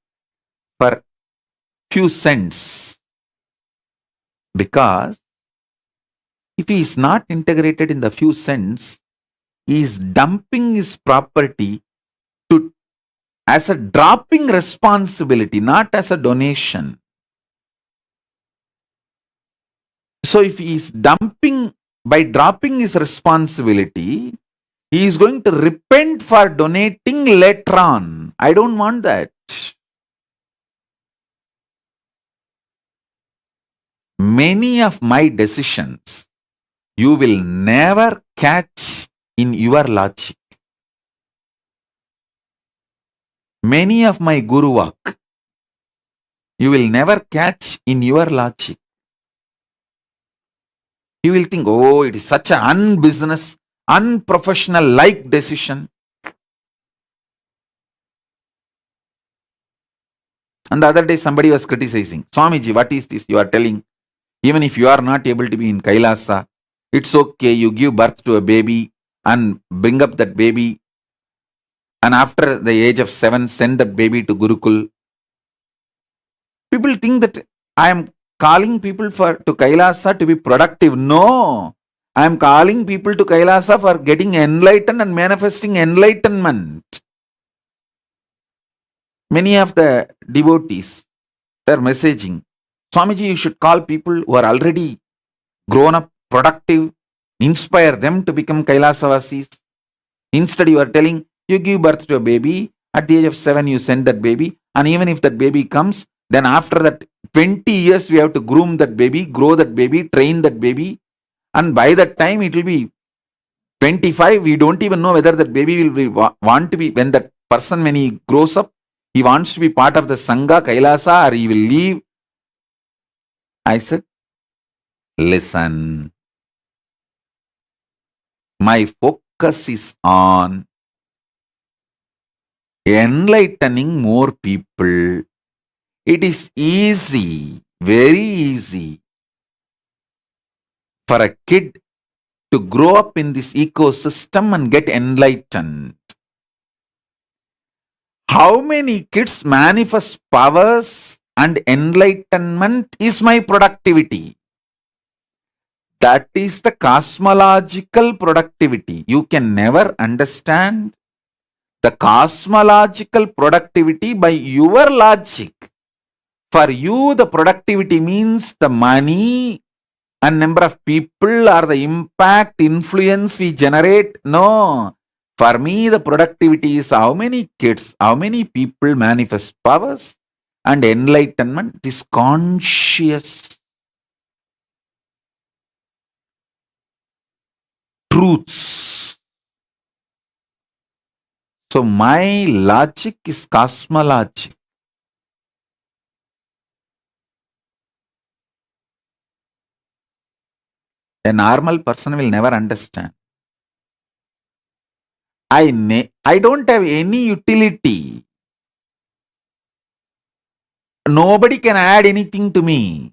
for few cents. Because if he is not integrated in the few cents, he is dumping his property to as a dropping responsibility, not as a donation. So if he is dumping by dropping his responsibility, he is going to repent for donating later on. I don't want that. Many of my decisions you will never catch in your logic. Many of my guru work you will never catch in your logic. You will think, oh, it is such an unbusiness, unprofessional like decision. And the other day somebody was criticizing, Swamiji, what is this you are telling? Even if you are not able to be in KAILASA, it's okay, you give birth to a baby and bring up that baby, and after the age of 7, send that baby to Gurukul. People think that I am calling people to KAILASA to be productive. No, I am calling people to KAILASA for getting enlightened and manifesting enlightenment. Many of the devotees, they are messaging, Swamiji, you should call people who are already grown up, productive, inspire them to become Kailasavasis. Instead, you are telling, you give birth to a baby, at the age of 7, you send that baby, and even if that baby comes, then after that 20 years, we have to groom that baby, grow that baby, train that baby, and by that time, it will be 25. We don't even know whether that baby will be, want to be, when that person, when he grows up, he wants to be part of the Sangha, Kailasa, or he will leave. I said, listen, my focus is on enlightening more people. It is easy, very easy for a kid to grow up in this ecosystem and get enlightened. How many kids manifest powers and enlightenment is my productivity. That is the cosmological productivity. You can never understand the cosmological productivity by your logic. For you, the productivity means the money and number of people or the impact, influence we generate. No. For me, the productivity is how many kids, how many people manifest powers and enlightenment is conscious truths. So my logic is cosmologic. A normal person will never understand. I don't have any utility. Nobody can add anything to me.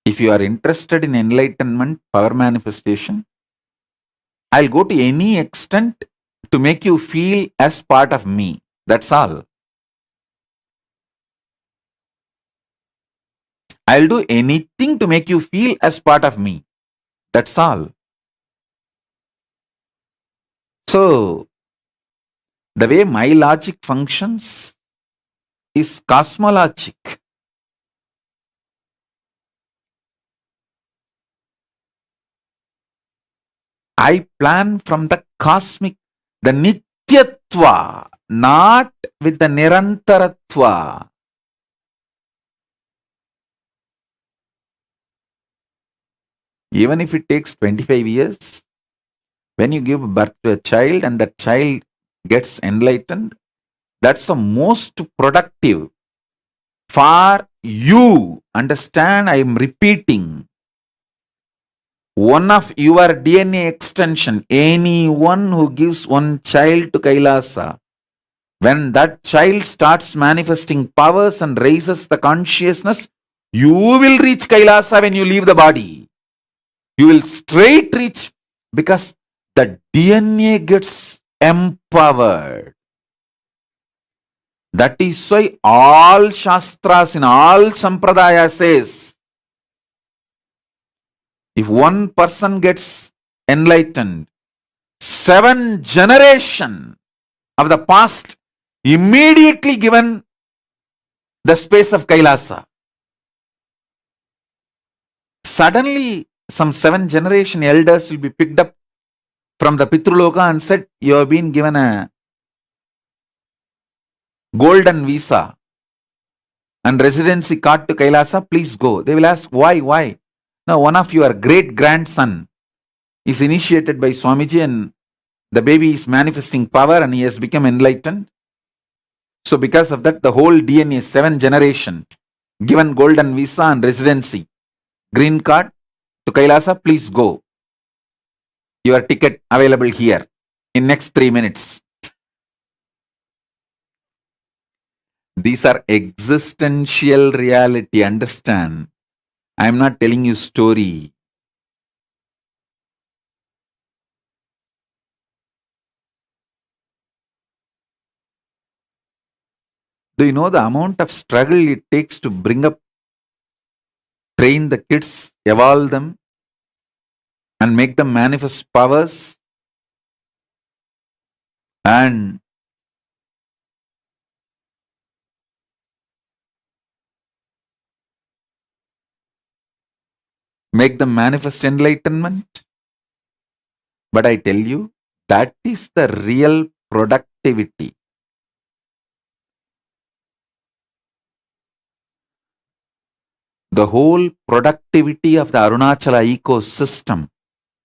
If you are interested in enlightenment, power manifestation, I'll go to any extent to make you feel as part of me. That's all. I'll do anything to make you feel as part of me. That's all. So, the way my logic functions is cosmologic. I plan from the cosmic, the Nityatva, not with the Nirantaratva. Even if it takes 25 years, when you give birth to a child and that child gets enlightened, That's the most productive for you. Understand? I am repeating. One of your DNA extension, anyone who gives one child to Kailasa, when that child starts manifesting powers and raises the consciousness, you will reach Kailasa when you leave the body. You will straight reach because the DNA gets empowered. That is why all Shastras in all Sampradaya says, if one person gets enlightened, 7 generations of the past immediately given the space of Kailasa. Suddenly, some 7 generation elders will be picked up from the Pitruloka and said, you have been given a golden visa and residency card to Kailasa, please go. They will ask, why? Why? Now, one of your great grandson is initiated by Swamiji and the baby is manifesting power and he has become enlightened. So because of that, the whole DNA, 7 generation, given golden visa and residency, green card to Kailasa, please go. Your ticket available here in next 3 minutes. These are existential reality, understand? I am not telling you story. Do you know the amount of struggle it takes to bring up, train the kids, evolve them, and make them manifest powers? And make them manifest enlightenment? But I tell you, that is the real productivity. The whole productivity of the Arunachala ecosystem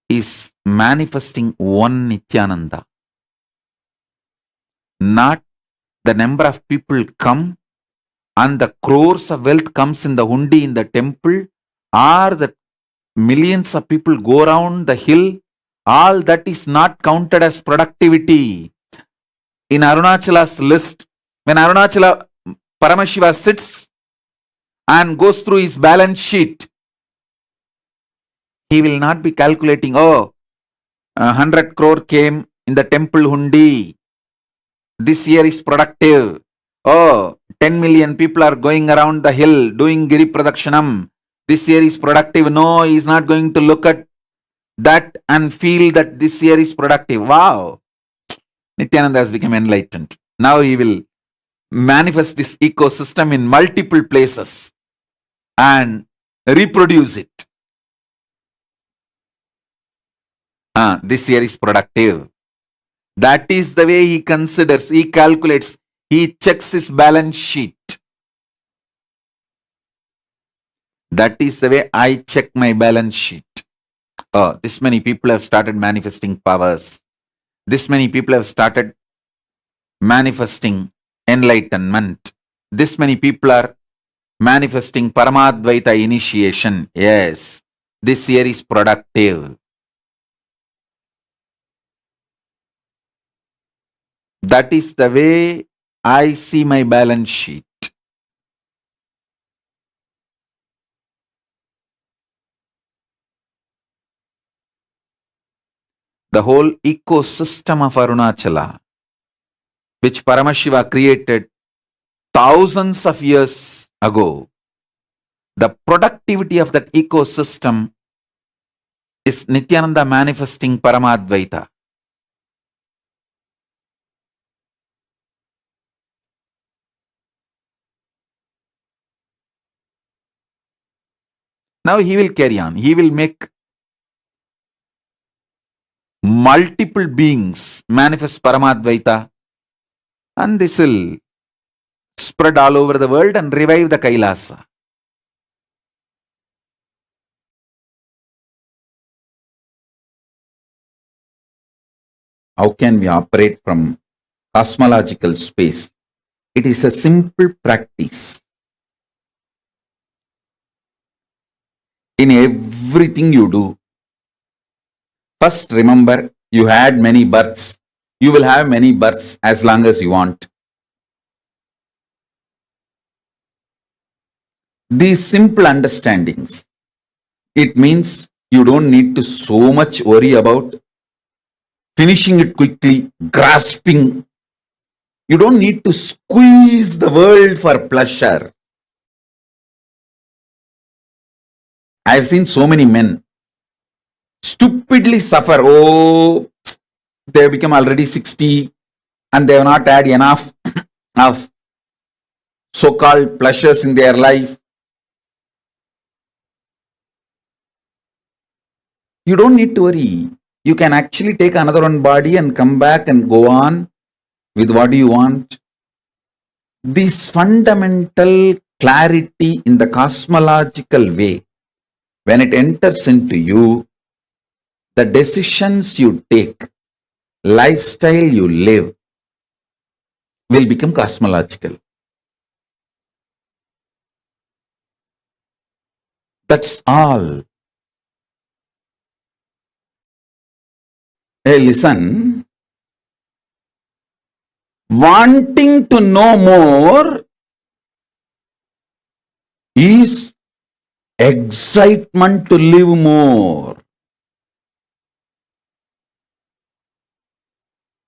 is manifesting one Nithyananda. Not the number of people come and the crores of wealth comes in the hundi in the temple, or the millions of people go around the hill. All that is not counted as productivity. In Arunachala's list, when Arunachala Paramashiva sits and goes through his balance sheet, he will not be calculating, 100 crore came in the temple hundi. This year is productive. 10 million people are going around the hill doing Giri Pradakshanam. This year is productive. No, he is not going to look at that and feel that this year is productive. Wow. Nithyananda has become enlightened. Now he will manifest this ecosystem in multiple places and reproduce it. This year is productive. That is the way he considers, he calculates, he checks his balance sheet. That is the way I check my balance sheet. This many people have started manifesting powers. This many people have started manifesting enlightenment. This many people are manifesting Paramadvaita initiation. Yes, this year is productive. That is the way I see my balance sheet. The whole ecosystem of Arunachala, which Paramashiva created thousands of years ago, the productivity of that ecosystem is Nithyananda manifesting Paramadvaita. Now he will carry on. He will make multiple beings manifest Paramadvaita, and this will spread all over the world and revive the Kailasa. How can we operate from cosmological space? It is a simple practice. In everything you do, first remember you had many births. You will have many births as long as you want. These simple understandings, it means you don't need to so much worry about finishing it quickly, grasping. You don't need to squeeze the world for pleasure. I have seen so many men stupidly suffer. Oh, they have become already 60 and they have not had enough of so-called pleasures in their life. You don't need to worry. You can actually take another one body and come back and go on with what you want. This fundamental clarity in the cosmological way, when it enters into you, the decisions you take, lifestyle you live, will become cosmological. That's all. Hey, listen. Wanting to know more is excitement to live more.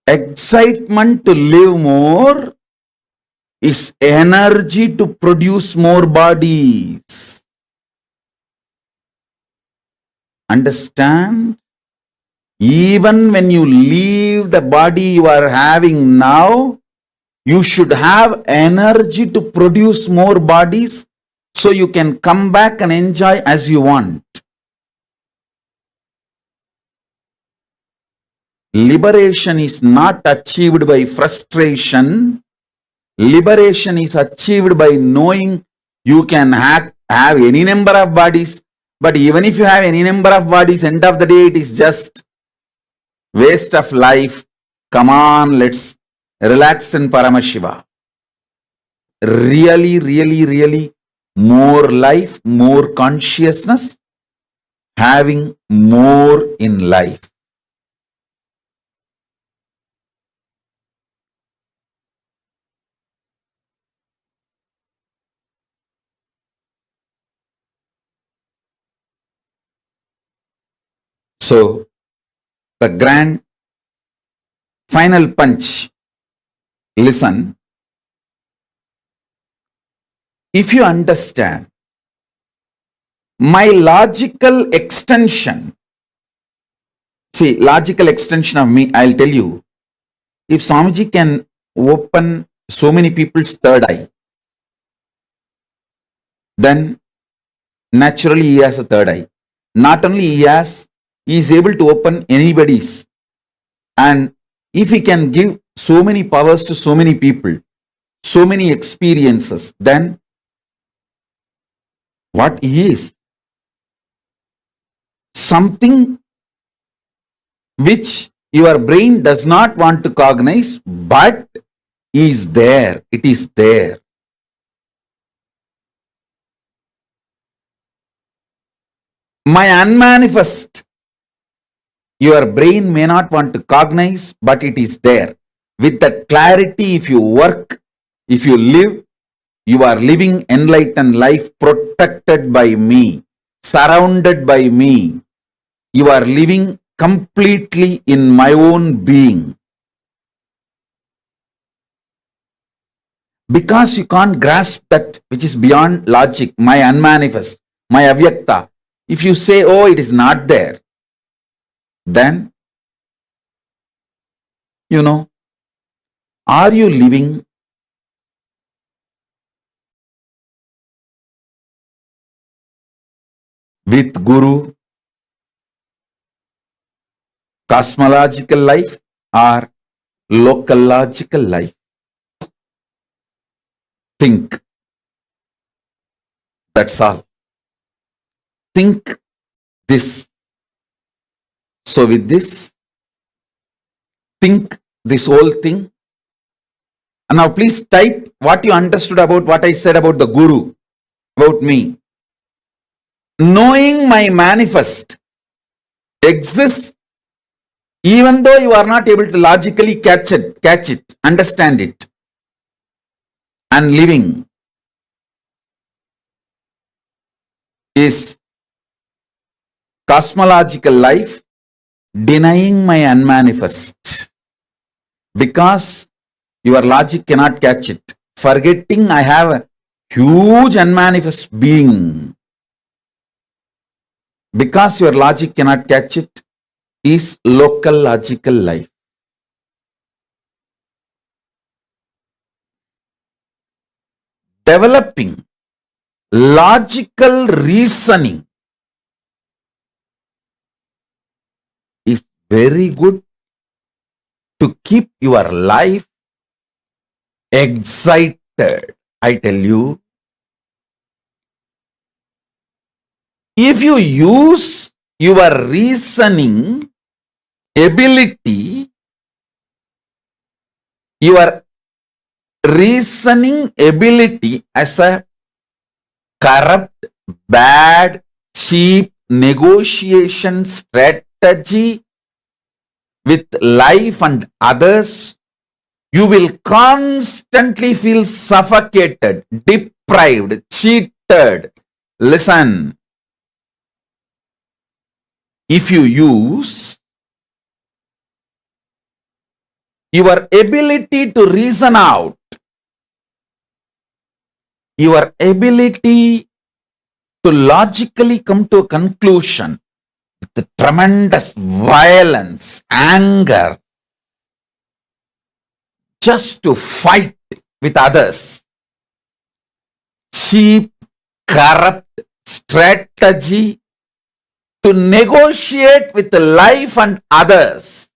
Excitement to live more is energy to produce more bodies. Understand? Even when you leave the body you are having now, you should have energy to produce more bodies so you can come back and enjoy as you want. Liberation is not achieved by frustration. Liberation is achieved by knowing you can have any number of bodies, but even if you have any number of bodies, end of the day it is just waste of life. Come on, let's relax in Paramashiva. Really, really, really more life, more consciousness, having more in life. So, the grand final punch, listen. If you understand my logical extension, see, logical extension of me, I'll tell you, if Swamiji can open so many people's third eye, then naturally he has a third eye. Not only he is able to open anybody's. And if he can give so many powers to so many people, so many experiences, then what he is? Something which your brain does not want to cognize, but is there. It is there. My unmanifest, your brain may not want to cognize, but it is there. With that clarity, if you work, if you live, you are living enlightened life protected by me, surrounded by me. You are living completely in my own being. Because you can't grasp that which is beyond logic, my unmanifest, my avyakta. If you say, oh, it is not there, then, are you living with Guru, cosmological life, or local logical life? Think. That's all. Think this. So with this, think this whole thing, And now please type what you understood about what I said about the Guru, about me. Knowing my manifest exists even though you are not able to logically catch it, understand it, and living is cosmological life, denying my unmanifest because your logic cannot catch it, forgetting I have a huge unmanifest being. Because your logic cannot catch it is local logical life. Developing logical reasoning is very good to keep your life excited. I tell you, if you use your reasoning ability, your reasoning ability as a corrupt, bad, cheap negotiation strategy with life and others, you will constantly feel suffocated, deprived, cheated. Listen, if you use your ability to reason out, your ability to logically come to a conclusion with tremendous violence, anger, just to fight with others, cheap, corrupt strategy to negotiate with life and others,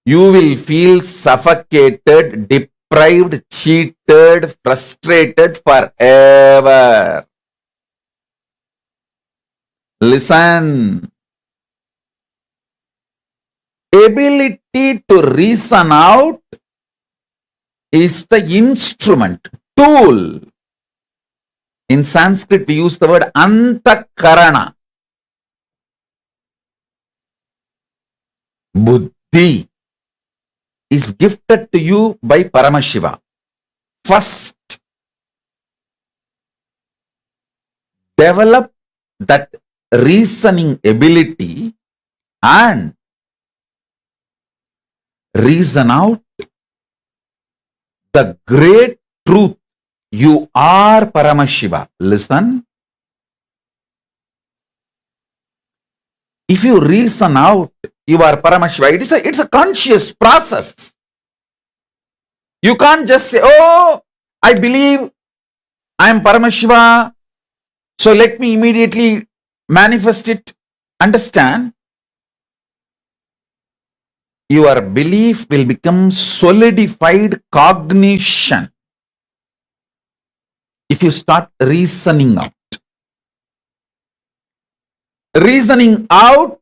you will feel suffocated, deprived, cheated, frustrated forever. Listen. Ability to reason out is the instrument, tool. In Sanskrit, we use the word antakarana. Buddhi is gifted to you by Paramashiva. First, develop that reasoning ability and reason out the great truth. You are Paramashiva. Listen. If you reason out you are Paramashiva, it's a conscious process. You can't just say, oh, I believe I am Paramashiva, so let me immediately manifest it. Understand? Your belief will become solidified cognition if you start reasoning out. Reasoning out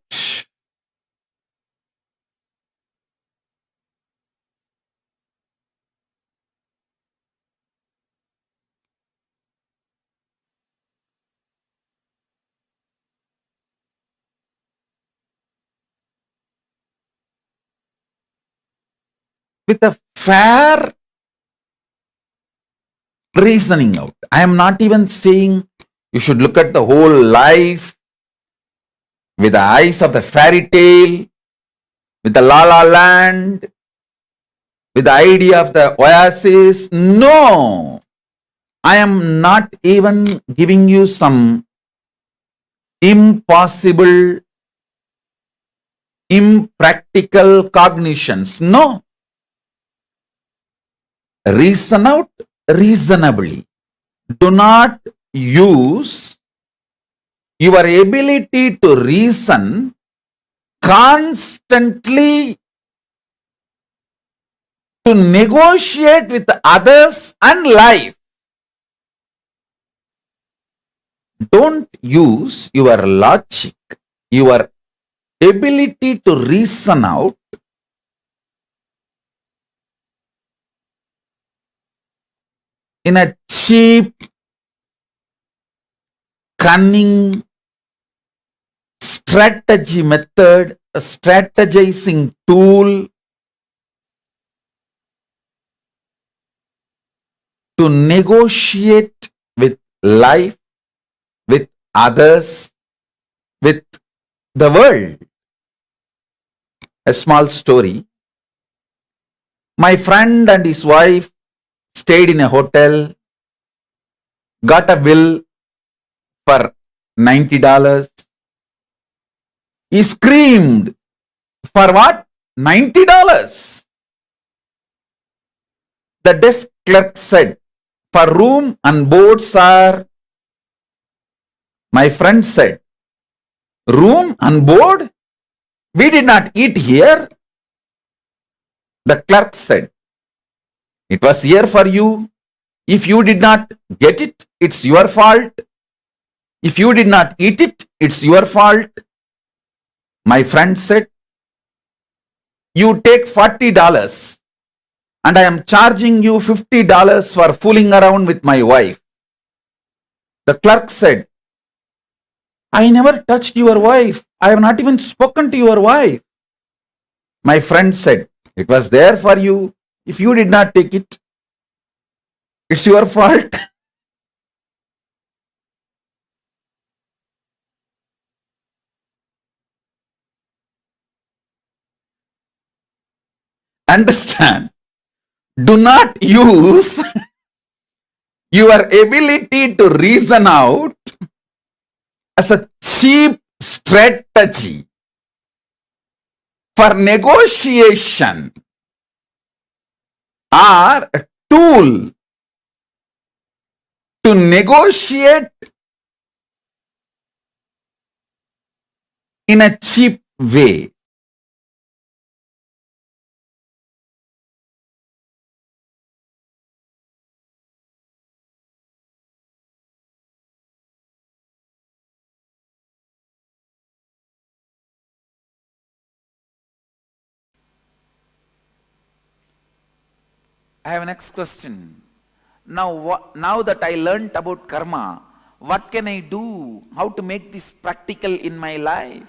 with a fair reasoning out. I am not even saying you should look at the whole life with the eyes of the fairy tale, with the la la land, with the idea of the oasis. No, I am not even giving you some impossible, impractical cognitions. No. Reason out reasonably. Do not use your ability to reason constantly to negotiate with others and life. Don't use your logic, your ability to reason out in a cheap, cunning strategy method, a strategizing tool to negotiate with life, with others, with the world. A small story. My friend and his wife stayed in a hotel, got a bill for $90. He screamed, for what? $90. The desk clerk said, for room and board, sir. My friend said, room and board? We did not eat here. The clerk said, it was here for you. If you did not get it, it's your fault. If you did not eat it, it's your fault. My friend said, you take $40 and I am charging you $50 for fooling around with my wife. The clerk said, I never touched your wife. I have not even spoken to your wife. My friend said, it was there for you. If you did not take it, it's your fault. Understand? Do not use your ability to reason out as a cheap strategy for negotiation or a tool to negotiate in a cheap way. I have a next question. Now that I learnt about karma, what can I do? How to make this practical in my life?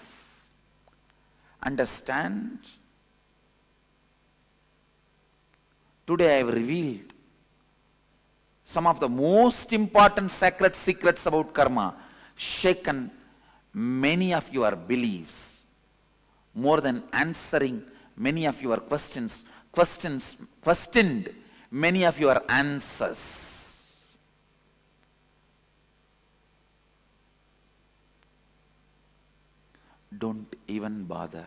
Understand? Today I have revealed some of the most important sacred secrets about karma, shaken many of your beliefs, more than answering many of your questioned many of your answers. Don't even bother.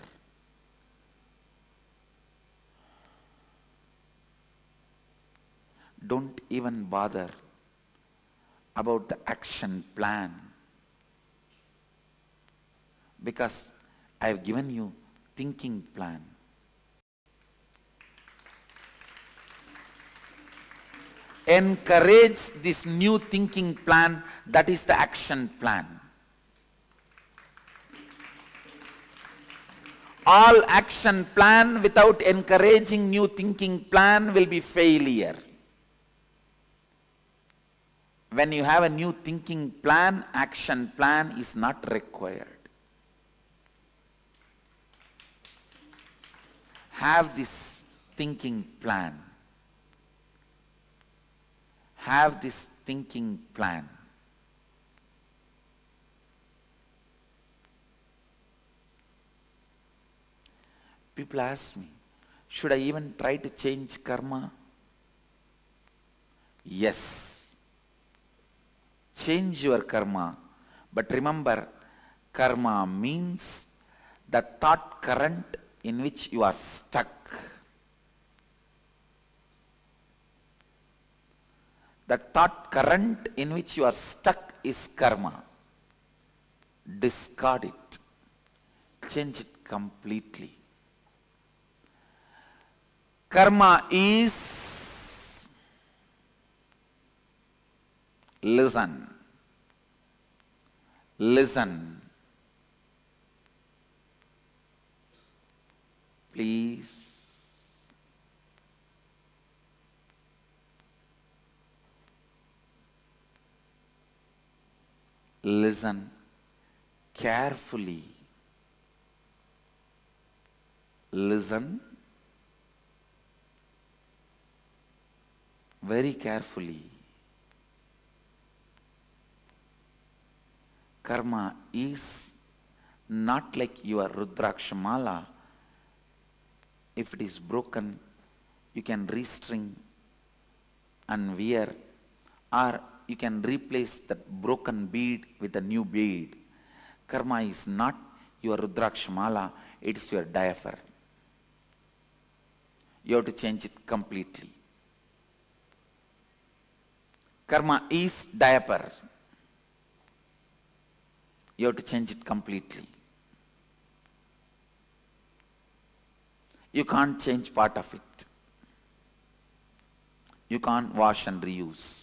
Don't even bother about the action plan, because I have given you thinking plan. Encourage this new thinking plan, that is the action plan. All action plan without encouraging new thinking plan will be failure. When you have a new thinking plan, action plan is not required. Have this thinking plan. Have this thinking plan. People ask me, should I even try to change karma? Yes. Change your karma. But remember, karma means the thought current in which you are stuck. The thought current in which you are stuck is karma. Discard it. Change it completely. Karma is, listen. Listen. Please. Listen carefully. Listen very carefully. Karma is not like your Rudrakshamala. If it is broken, you can restring and wear, or you can replace that broken bead with a new bead. Karma is not your Rudrakshamala, it is your diaper. You have to change it completely. Karma is diaper. You have to change it completely. You can't change part of it. You can't wash and reuse.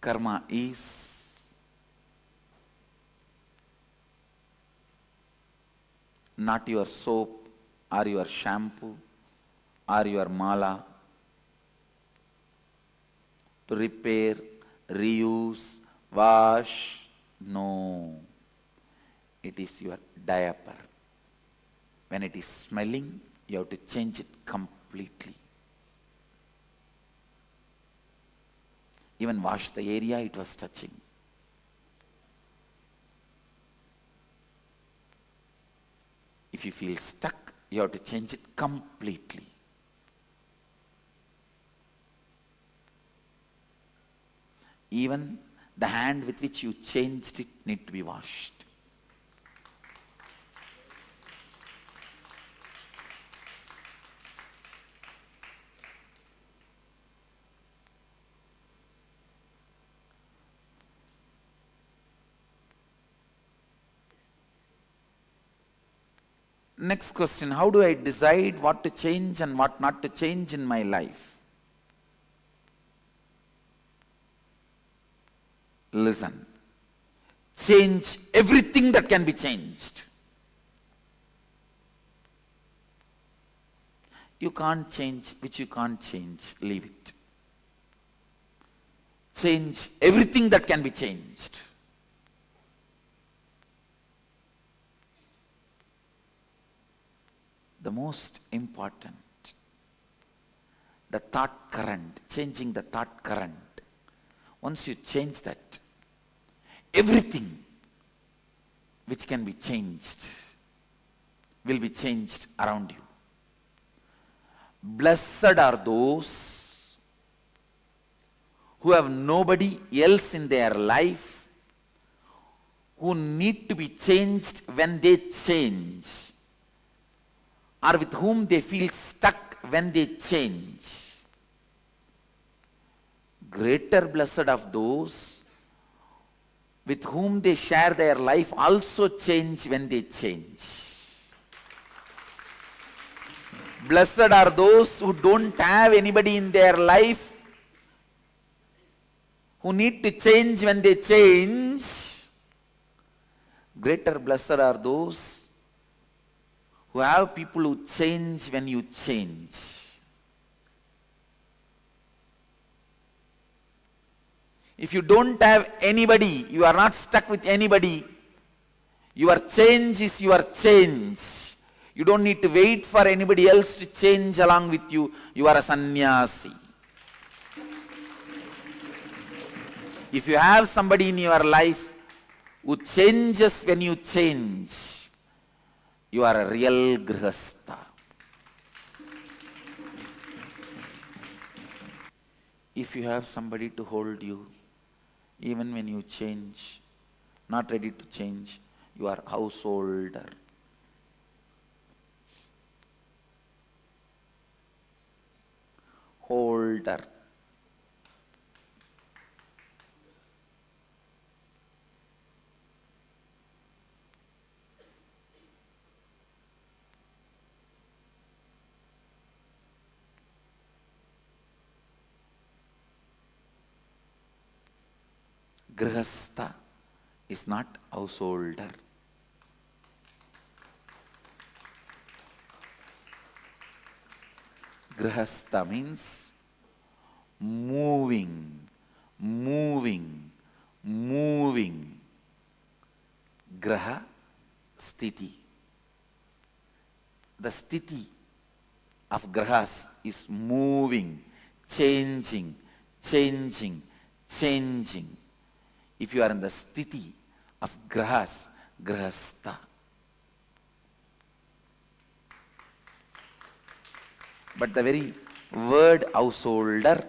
Karma is not your soap or your shampoo or your mala to repair, reuse, wash. No. It is your diaper. When it is smelling, you have to change it completely. Even wash the area it was touching. If you feel stuck, you have to change it completely. Even the hand with which you changed it need to be washed. Next question, how do I decide what to change and what not to change in my life? Listen. Change everything that can be changed. You can't change which you can't change, leave it. Change everything that can be changed. The most important, the thought current, changing the thought current. Once you change that, everything which can be changed will be changed around you. Blessed are those who have nobody else in their life, who need to be changed when they change, or with whom they feel stuck when they change. Greater blessed of those with whom they share their life also change when they change. Blessed are those who don't have anybody in their life, who need to change when they change. Greater blessed are those who have people who change when you change. If you don't have anybody, you are not stuck with anybody, your change is your change. You don't need to wait for anybody else to change along with you. You are a sannyasi. If you have somebody in your life who changes when you change, you are a real grihastha. If you have somebody to hold you, even when you change, not ready to change, you are householder. Holder. Grihastha is not householder. Grihastha means moving, moving, moving. Graha, sthiti. The sthiti of grahas is moving, changing, changing, changing. If you are in the sthiti of grahas, grihastha. But the very word householder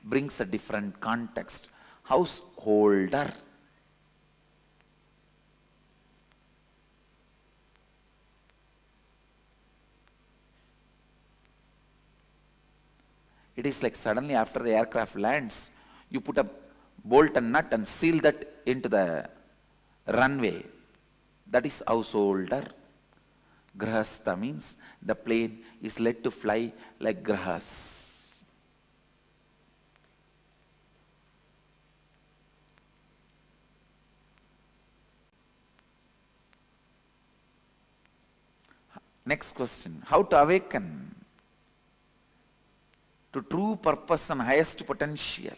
brings a different context. Householder. It is like suddenly after the aircraft lands, you put a bolt and nut and seal that into the runway. That is householder. Grahastha means the plane is led to fly like grahas. Next question. How to awaken to true purpose and highest potential?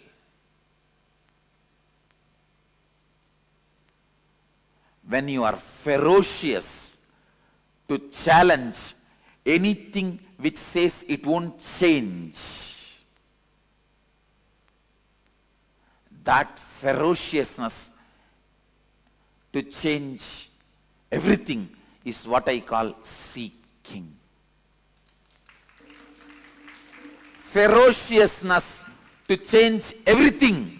When you are ferocious to challenge anything which says it won't change. That ferociousness to change everything is what I call seeking. Ferociousness to change everything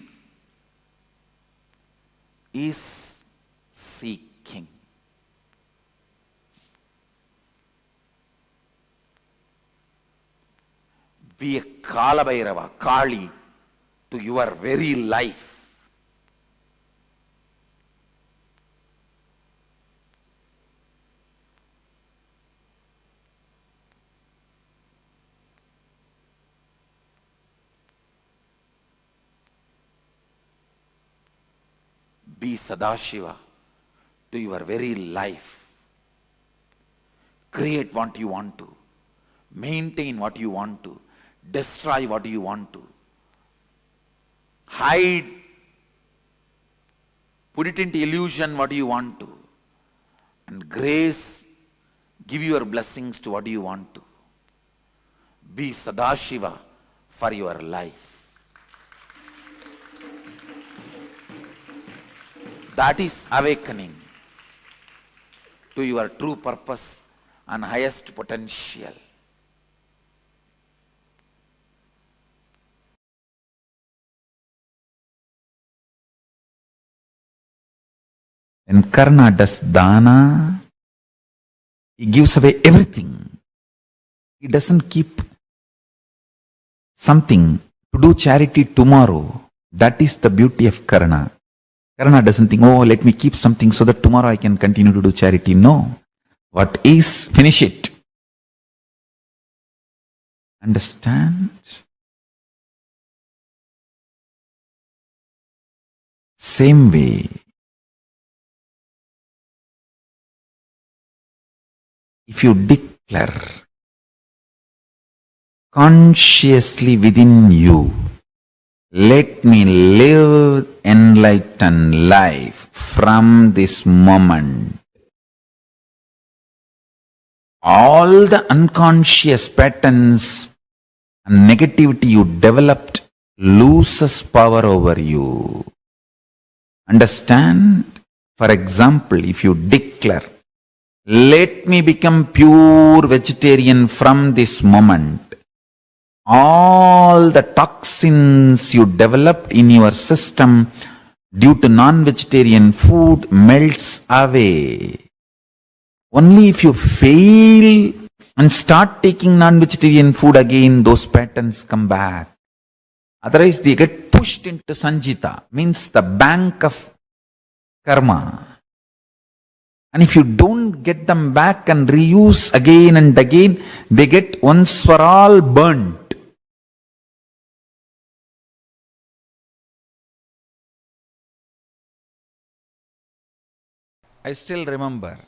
is seeking. Be a Kalabhairava, Kali, to your very life. Be Sadashiva to your very life. Create what you want to. Maintain what you want to. Destroy what you want to. Hide. Put it into illusion what you want to. And grace, give your blessings to what you want to. Be Sadashiva for your life. That is awakening to your true purpose and highest potential. When Karna does dana, he gives away everything. He doesn't keep something to do charity tomorrow. That is the beauty of Karna. Karna doesn't think, oh, let me keep something so that tomorrow I can continue to do charity. No. What is, finish it. Understand? Same way, if you declare consciously within you, let me live enlightened life from this moment. All the unconscious patterns and negativity you developed loses power over you. Understand? For example, if you declare, let me become pure vegetarian from this moment, all the toxins you developed in your system due to non-vegetarian food melts away. Only if you fail and start taking non-vegetarian food again, those patterns come back. Otherwise, they get pushed into Sanjita, means the bank of karma. And if you don't get them back and reuse again and again, they get once for all burnt. I still remember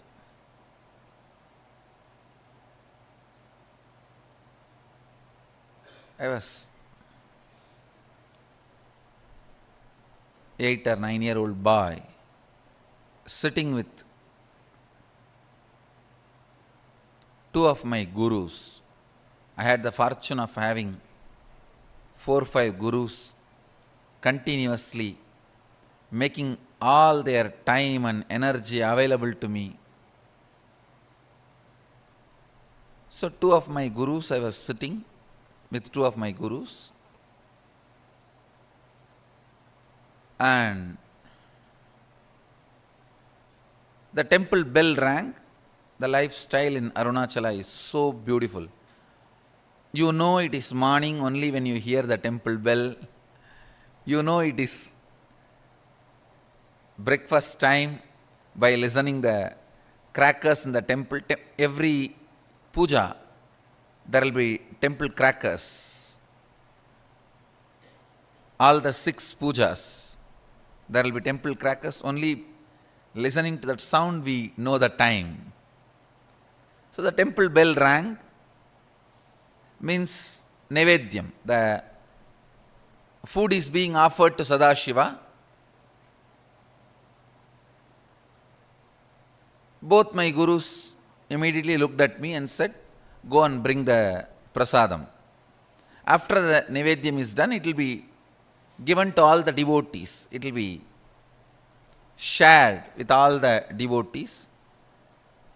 I was 8 or 9-year-old boy sitting with two of my gurus. I had the fortune of having 4 or 5 gurus continuously making all their time and energy available to me. So two of my gurus, I was sitting with two of my gurus, and the temple bell rang. The lifestyle in Arunachala is so beautiful. You know it is morning only when you hear the temple bell. You know it is breakfast time by listening the crackers in the temple. Every puja, there will be temple crackers. All the 6 pujas, there will be temple crackers. Only listening to that sound we know the time. So the temple bell rang, means Nevedyam. The food is being offered to Sadashiva. Both my gurus immediately looked at me and said, go and bring the prasadam. After the Nevedyam is done, it will be given to all the devotees. It will be shared with all the devotees.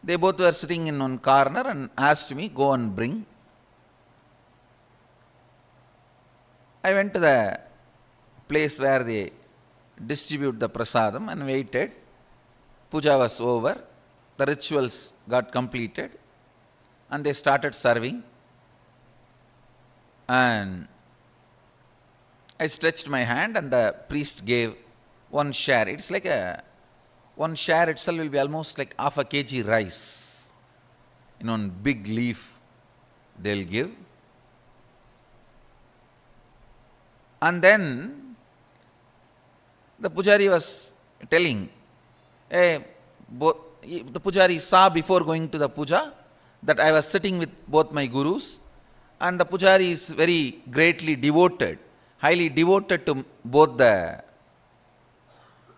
They both were sitting in one corner and asked me, go and bring. I went to the place where they distribute the prasadam and waited. Puja was over. The rituals got completed and they started serving. And I stretched my hand and the priest gave one share. It's like one share itself will be almost like half a kg rice. In one big leaf they'll give. And then the pujari was telling, the pujari saw before going to the puja that I was sitting with both my gurus, and the pujari is very greatly devoted, highly devoted to both the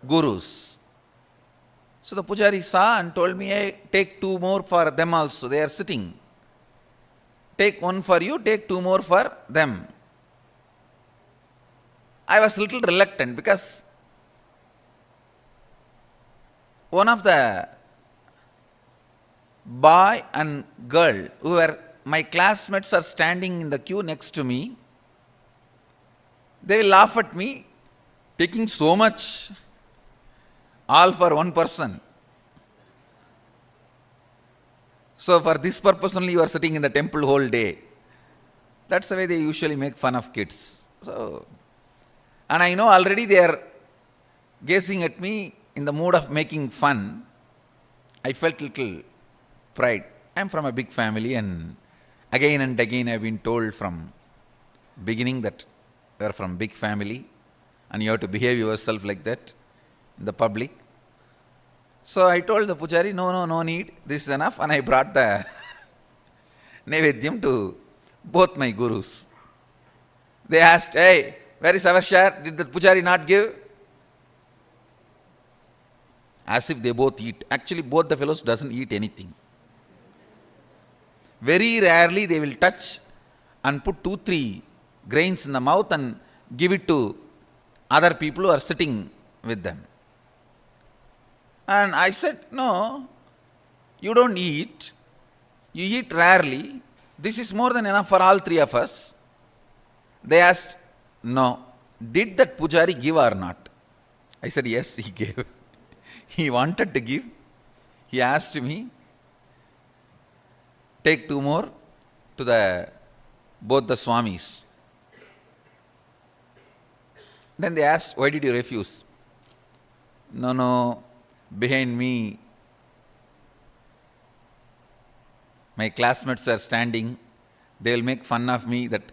gurus. So the pujari saw and told me, hey, take 2 more for them also, they are sitting. Take 1 for you, take 2 more for them. I was a little reluctant because one of the boy and girl who were my classmates are standing in the queue next to me. They will laugh at me, taking so much, all for one person. So for this purpose only you are sitting in the temple whole day. That's the way they usually make fun of kids. So, and I know already they are gazing at me in the mood of making fun. I felt little pride. I am from a big family, and again I have been told from beginning that you are from big family and you have to behave yourself like that in the public. So I told the pujari, no need, this is enough, and I brought the Nevedyam to both my gurus. They asked, hey, where is our share? Did the pujari not give? As if they both eat. Actually, both the fellows doesn't eat anything. Very rarely they will touch and put 2-3 grains in the mouth and give it to other people who are sitting with them. And I said, no, you don't eat. You eat rarely. This is more than enough for all 3 of us. They asked, no, did that pujari give or not? I said, yes, he gave. He wanted to give. He asked me, take 2 more to both the swamis. Then they asked, why did you refuse? No, behind me, my classmates were standing. They will make fun of me that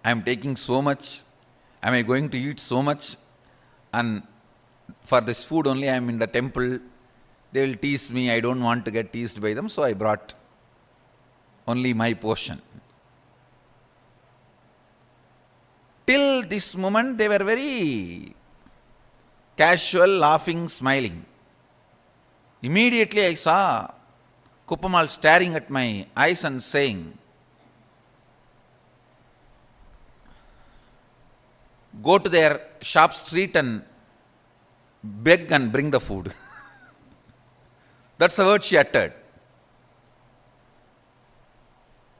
I am taking so much. Am I going to eat so much? And for this food only I am in the temple. They will tease me. I don't want to get teased by them. So I brought only my portion. till this moment they were very casual, laughing, smiling. Immediately I saw Kuppamal staring at my eyes and saying, go to their shop street and beg and bring the food. That's the word she uttered.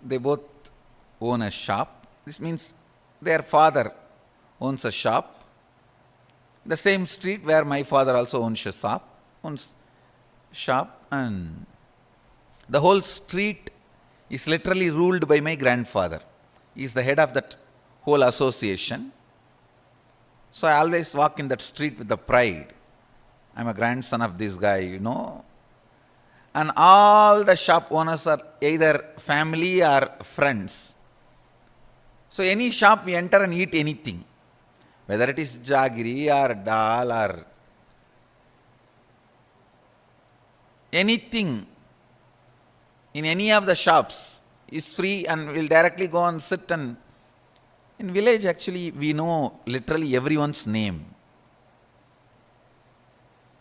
They both own a shop. This means their father owns a shop. The same street where my father also owns shop, and the whole street is literally ruled by my grandfather. He is the head of that whole association. So I always walk in that street with the pride. I'm a grandson of this guy, And all the shop owners are either family or friends. So any shop we enter and eat anything, whether it is jaggery or dal or anything in any of the shops is free, and we'll directly go and sit. And in village actually we know literally everyone's name,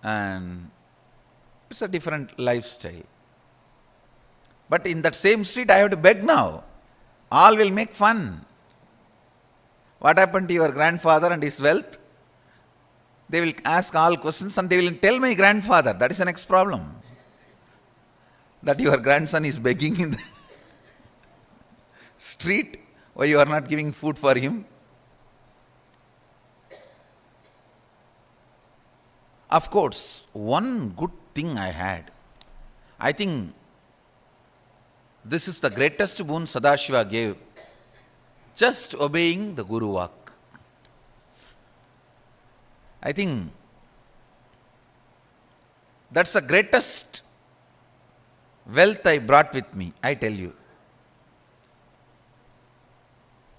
and it's a different lifestyle. But in that same street I have to beg now. All will make fun. What happened to your grandfather and his wealth? They will ask all questions and they will tell my grandfather. That is the next problem. That your grandson is begging in the street. Why you are not giving food for him? Of course, one good thing I had. I think this is the greatest boon Sadashiva gave. Just obeying the Guru Vak. I think that's the greatest wealth I brought with me, I tell you.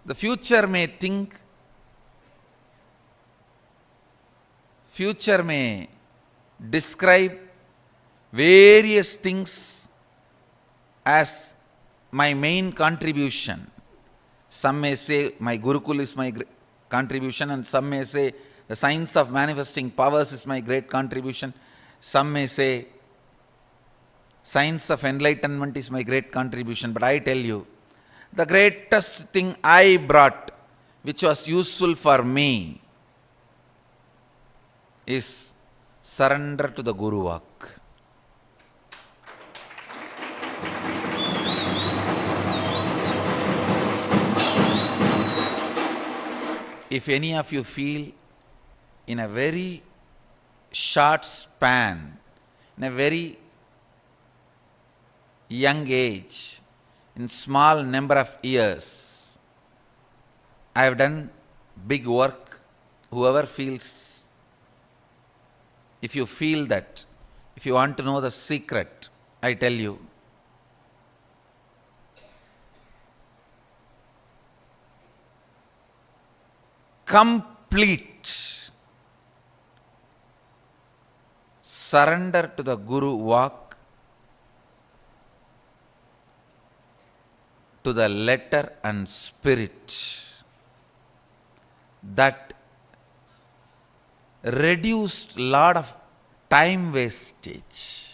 The future may think, future may describe various things as my main contribution. Some may say my Gurukul is my contribution, and some may say the science of manifesting powers is my great contribution. Some may say science of enlightenment is my great contribution. But I tell you, the greatest thing I brought, which was useful for me, is surrender to the Guru Vak. If any of you feel in a very short span, in a very young age, in small number of years, I have done big work. Whoever feels, if you feel that, if you want to know the secret, I tell you, complete surrender to the Guru Vak, to the letter and spirit, that reduced lot of time wastage.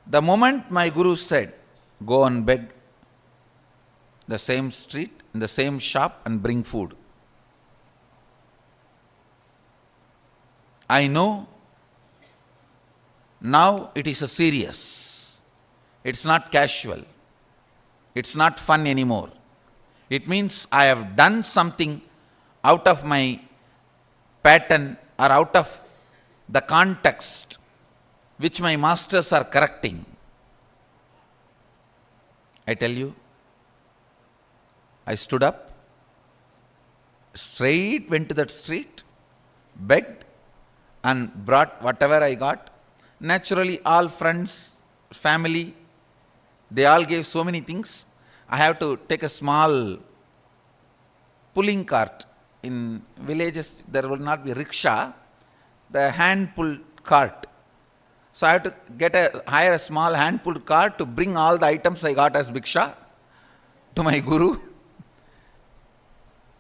The moment my Guru said, go and beg the same street, in the same shop and bring food, I know now it is a serious. It's not casual. It's not fun anymore. It means I have done something out of my pattern or out of the context which my masters are correcting. I tell you, I stood up, straight went to that street, begged and brought whatever I got. Naturally, all friends, family, they all gave so many things. I have to take a small pulling cart. In villages, there will not be rickshaw, the hand-pulled cart. So I have to hire a small hand-pulled cart to bring all the items I got as bhiksha to my guru.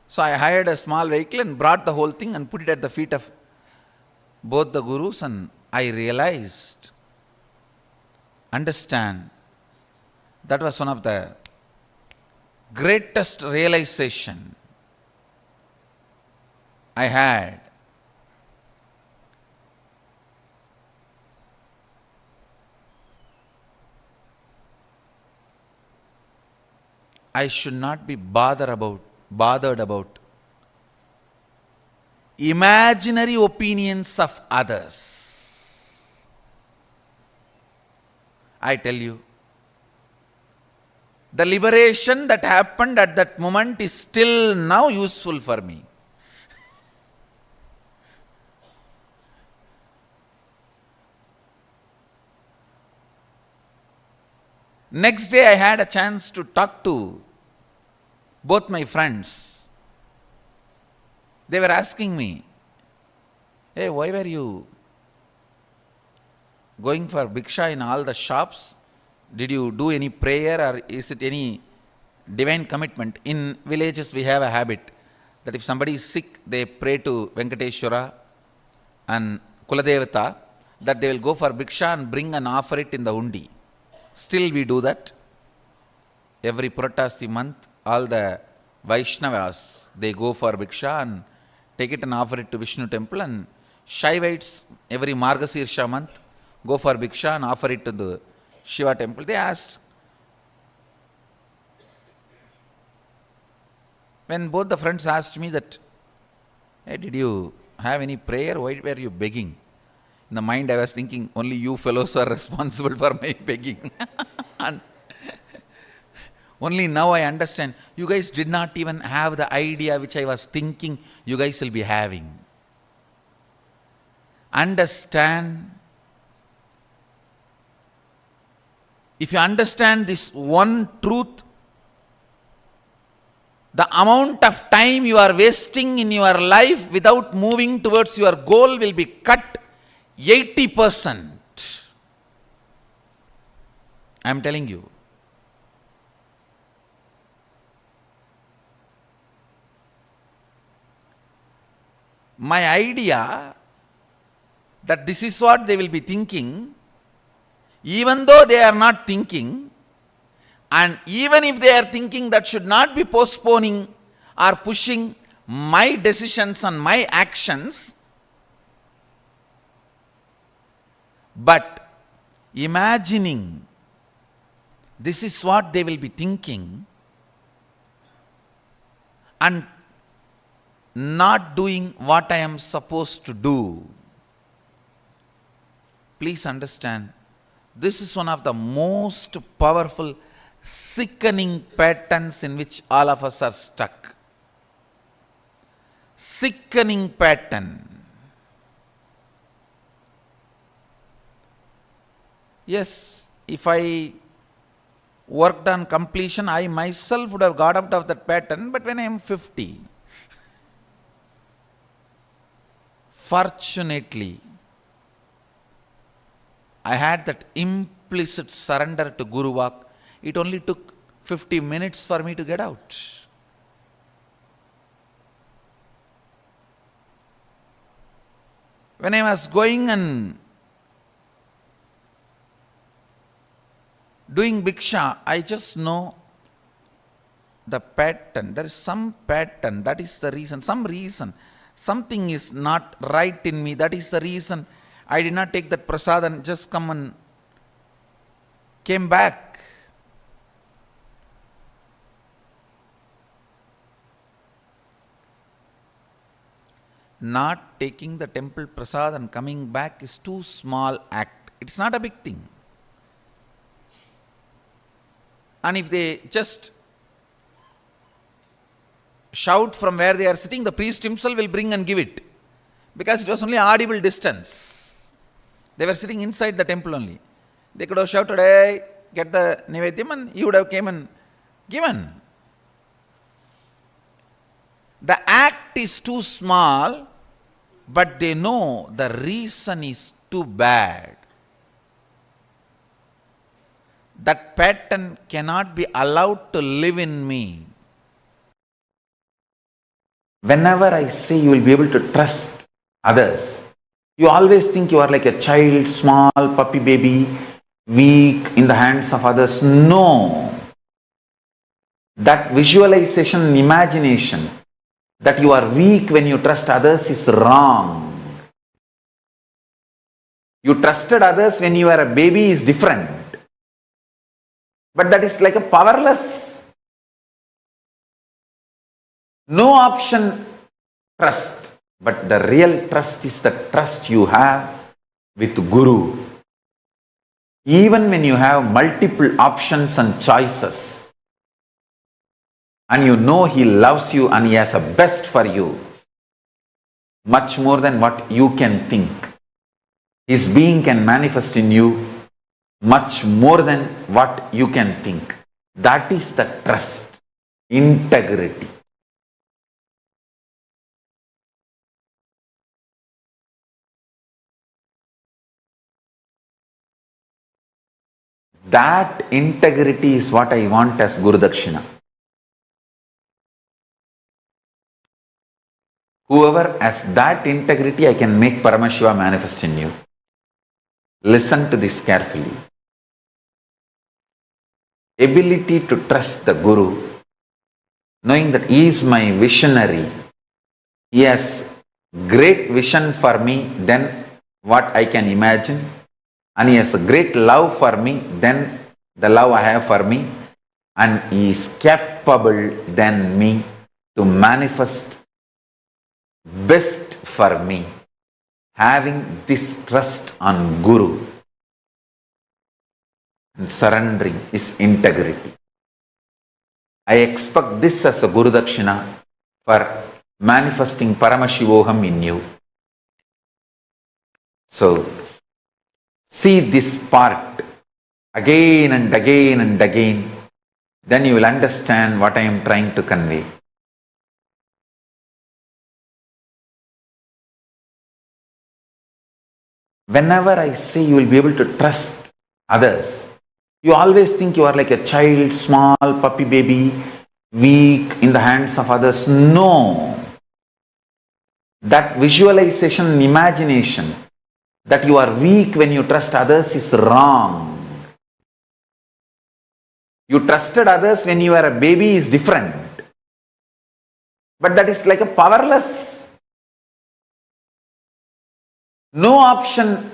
So I hired a small vehicle and brought the whole thing and put it at the feet of both the gurus, and I realized, understand, that was one of the greatest realization I had. I should not be bothered about imaginary opinions of others. I tell you, the liberation that happened at that moment is still now useful for me. Next day I had a chance to talk to both my friends. They were asking me, hey, why were you going for bhiksha in all the shops? Did you do any prayer, or is it any divine commitment? In villages we have a habit that if somebody is sick, they pray to Venkateshwara and Kuladevata that they will go for bhiksha and bring and offer it in the undi. Still we do that. Every Puratasi month, all the Vaishnavas, they go for bhiksha and take it and offer it to Vishnu temple, and Shaivites every Margasirsha month go for bhiksha and offer it to the Shiva temple. They asked, when both the friends asked me that, hey, did you have any prayer? Why were you begging? In the mind I was thinking, only you fellows are responsible for my begging. And only now I understand, you guys did not even have the idea which I was thinking you guys will be having. Understand, if you understand this one truth, the amount of time you are wasting in your life without moving towards your goal will be cut 80%. I am telling you. My idea that this is what they will be thinking, even though they are not thinking, and even if they are thinking, that should not be postponing or pushing my decisions and my actions. But imagining this is what they will be thinking and not doing what I am supposed to do. Please understand, this is one of the most powerful, sickening patterns in which all of us are stuck. Sickening pattern. Yes, if I worked on completion, I myself would have got out of that pattern, but when I am 50, fortunately, I had that implicit surrender to Guru Vak. It only took 50 minutes for me to get out. When I was going and doing bhiksha, I just know the pattern. There is some pattern, that is the reason, some reason. Something is not right in me, that is the reason I did not take that prasad and just come and came back. Not taking the temple prasad and coming back is too small act. It's not a big thing. And if they just shout from where they are sitting, the priest himself will bring and give it. Because it was only audible distance. They were sitting inside the temple only. They could have shouted, hey, get the Nivedyam, and he would have came and given. The act is too small, but they know the reason is too bad. that pattern cannot be allowed to live in me. Whenever I say you will be able to trust others, you always think you are like a child, small puppy baby, weak in the hands of others. No. That visualization and imagination that you are weak when you trust others is wrong. You trusted others when you were a baby is different. But that is like a powerless, no option trust. But the real trust is the trust you have with Guru. Even when you have multiple options and choices, and you know he loves you and he has the best for you, much more than what you can think. His being can manifest in you much more than what you can think. That is the trust, integrity. That integrity is what I want as Guru Dakshina. Whoever has that integrity, I can make Paramashiva manifest in you. Listen to this carefully. Ability to trust the Guru, knowing that he is my visionary. He has great vision for me than what I can imagine. And he has a great love for me than the love I have for me. And he is capable than me to manifest best for me. Having this trust on Guru and surrendering is integrity. I expect this as a Guru Dakshina for manifesting Paramashivoham in you. So, see this part again and again and again, then you will understand what I am trying to convey. Whenever I say you will be able to trust others, you always think you are like a child, small puppy baby, weak in the hands of others. No. That visualization and imagination that you are weak when you trust others is wrong. You trusted others when you were a baby is different. But that is like a powerless, no option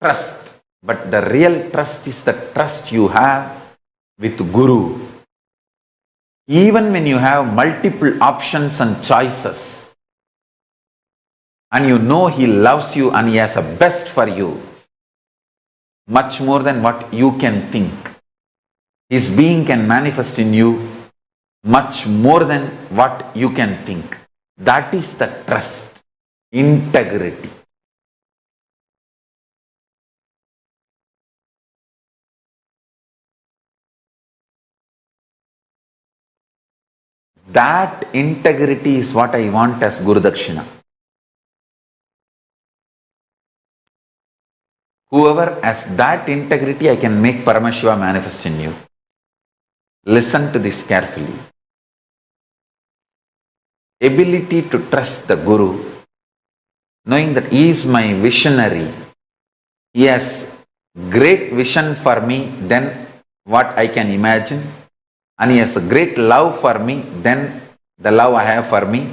trust. But the real trust is the trust you have with Guru. Even when you have multiple options and choices, and you know he loves you and he has the best for you, much more than what you can think. His being can manifest in you much more than what you can think. That is the trust, integrity. That integrity is what I want as Guru Dakshina. Whoever has that integrity, I can make Paramashiva manifest in you. Listen to this carefully. Ability to trust the Guru, knowing that he is my visionary. He has great vision for me than what I can imagine. And he has a great love for me than the love I have for me.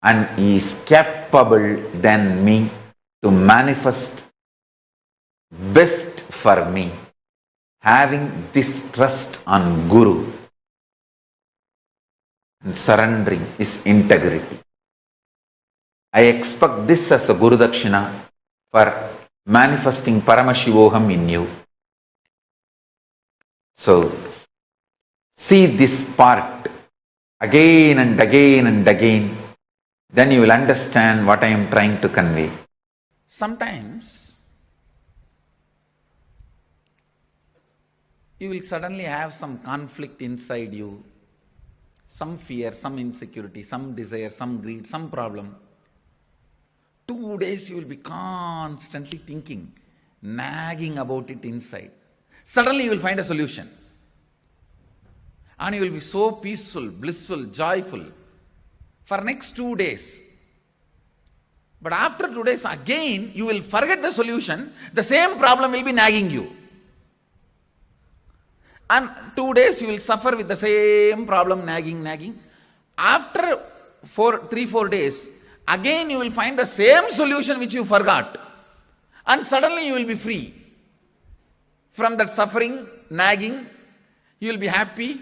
And he is capable than me to manifest best for me. Having this trust on Guru and surrendering is integrity. I expect this as a Guru Dakshina for manifesting Paramashivoham in you. So, see this part again and again and again, then you will understand what I am trying to convey. Sometimes you will suddenly have some conflict inside you, some fear, some insecurity, some desire, some greed, some problem. 2 days you will be constantly thinking, nagging about it inside. Suddenly you will find a solution. And you will be so peaceful, blissful, joyful for next 2 days. But after 2 days, again, you will forget the solution. The same problem will be nagging you. And 2 days, you will suffer with the same problem, nagging. After 3-4 days, again, you will find the same solution which you forgot. And suddenly, you will be free from that suffering, nagging. You will be happy.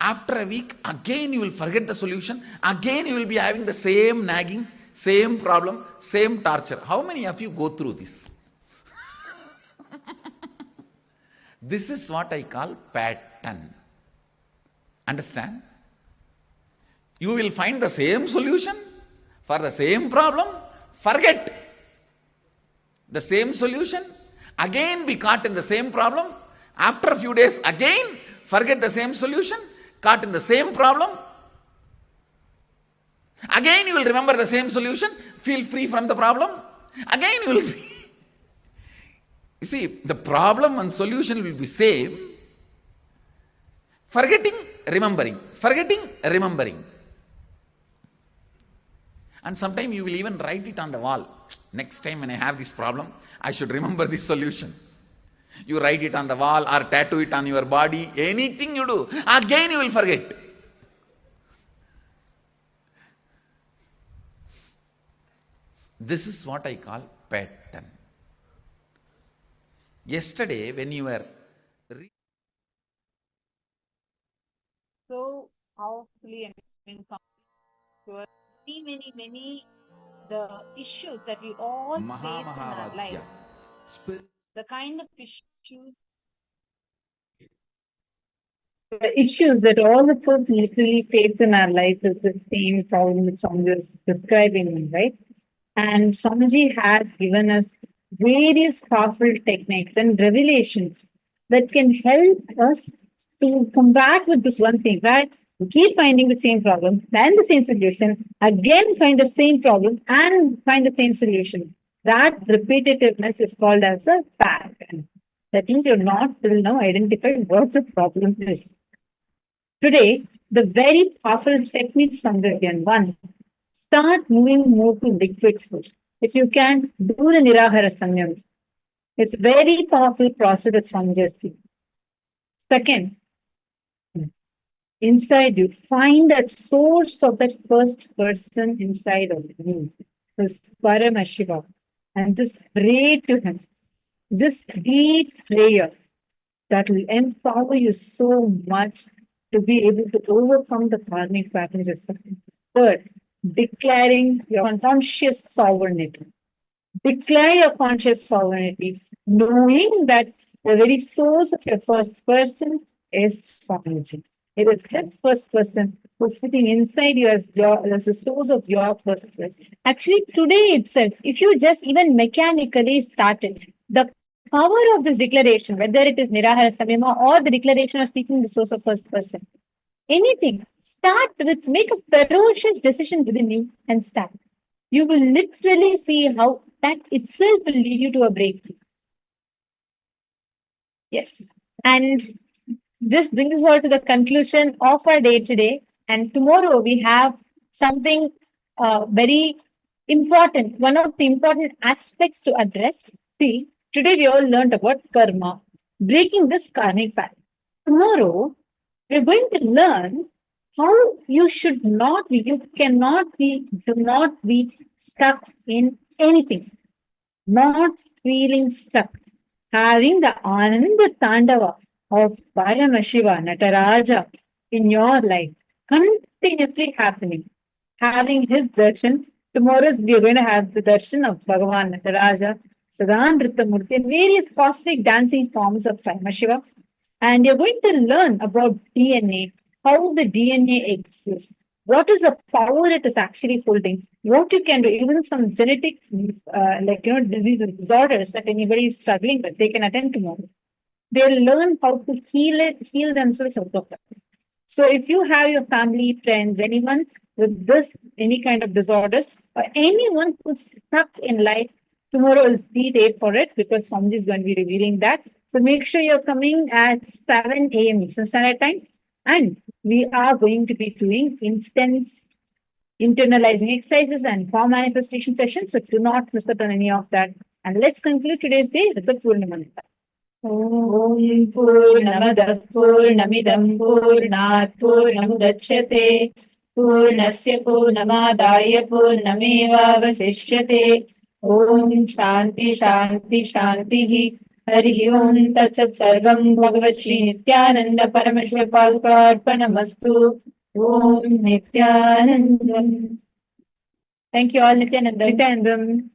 After a week, again, you will forget the solution. Again, you will be having the same nagging, same problem, same torture. How many of you go through this? This is what I call pattern. Understand? You will find the same solution for the same problem, forget the same solution, again be caught in the same problem. After a few days, again forget the same solution, caught in the same problem. Again you will remember the same solution, feel free from the problem. Again you will be. You see, the problem and solution will be same. Forgetting, remembering. Forgetting, remembering. And sometimes you will even write it on the wall. Next time when I have this problem, I should remember this solution. You write it on the wall or tattoo it on your body. Anything you do, again you will forget. This is what I call pattern. Yesterday when you were So powerfully and many the issues that we all face in our life, the kind of issues that all of us literally face in our life is the same problem that Swamiji is describing, right? And Swamiji has given us various powerful techniques and revelations that can help us to combat with this one thing, right? We keep finding the same problem, then the same solution, again find the same problem and find the same solution. That repetitiveness is called as a pattern. That means you're not till now identified what the problem is. Today, the very powerful techniques from the again. One, start moving more to liquid food. If you can, do the Nirahara Samyam. It's a very powerful process that Swamiji has given. Second, inside you, find that source of that first person inside of you, this Paramashivoham, and just pray to him. Just deep prayer that will empower you so much to be able to overcome the karmic patterns. Third, declaring your conscious sovereignty. Declare your conscious sovereignty, knowing that the very source of your first person is Swamiji. It is this first person who's sitting inside you as the source of your first person. Actually, today itself, if you just even mechanically started, the power of this declaration, whether it is Nirahara Samyama or the declaration of seeking the source of first person, anything, start with, make a ferocious decision within you and start. You will literally see how that itself will lead you to a breakthrough. Yes. And this brings us all to the conclusion of our day today. And tomorrow we have something very important, one of the important aspects to address. See, today we all learned about karma, breaking this karmic pattern. Tomorrow, we're going to learn how you should not be, you cannot be, do not be stuck in anything. Not feeling stuck. Having the Ananda Tandava of Paramashiva, Nataraja in your life, continuously happening. Having his darshan. Tomorrow we are going to have the darshan of Bhagavan Nataraja, Sadanrita Murti, and various cosmic dancing forms of Paramashiva. And you're going to learn about DNA, how the DNA exists, what is the power it is actually holding, what you can do, even some genetic, diseases, disorders that anybody is struggling with, they can attend tomorrow. They'll learn how to heal themselves out of that. So if you have your family, friends, anyone with this, any kind of disorders, or anyone who's stuck in life, tomorrow is the day for it because Swamiji is going to be revealing that. So make sure you're coming at 7 a.m. Eastern Standard Time. And we are going to be doing intense internalizing exercises and form manifestation sessions. So do not miss out on any of that. And let's conclude today's day with the Purna Mantra. Om Purnamadah Purnamidam Purnat Purnamudachyate Purnasya Purnamadaya Purnamevavasishyate Om Shanti Shanti Shanti Hari Om Tat Sat Sarvam Bhagavat Shri Nithyananda Paramashivoham Om Nithyanandam. Thank you all, Nithyanandam.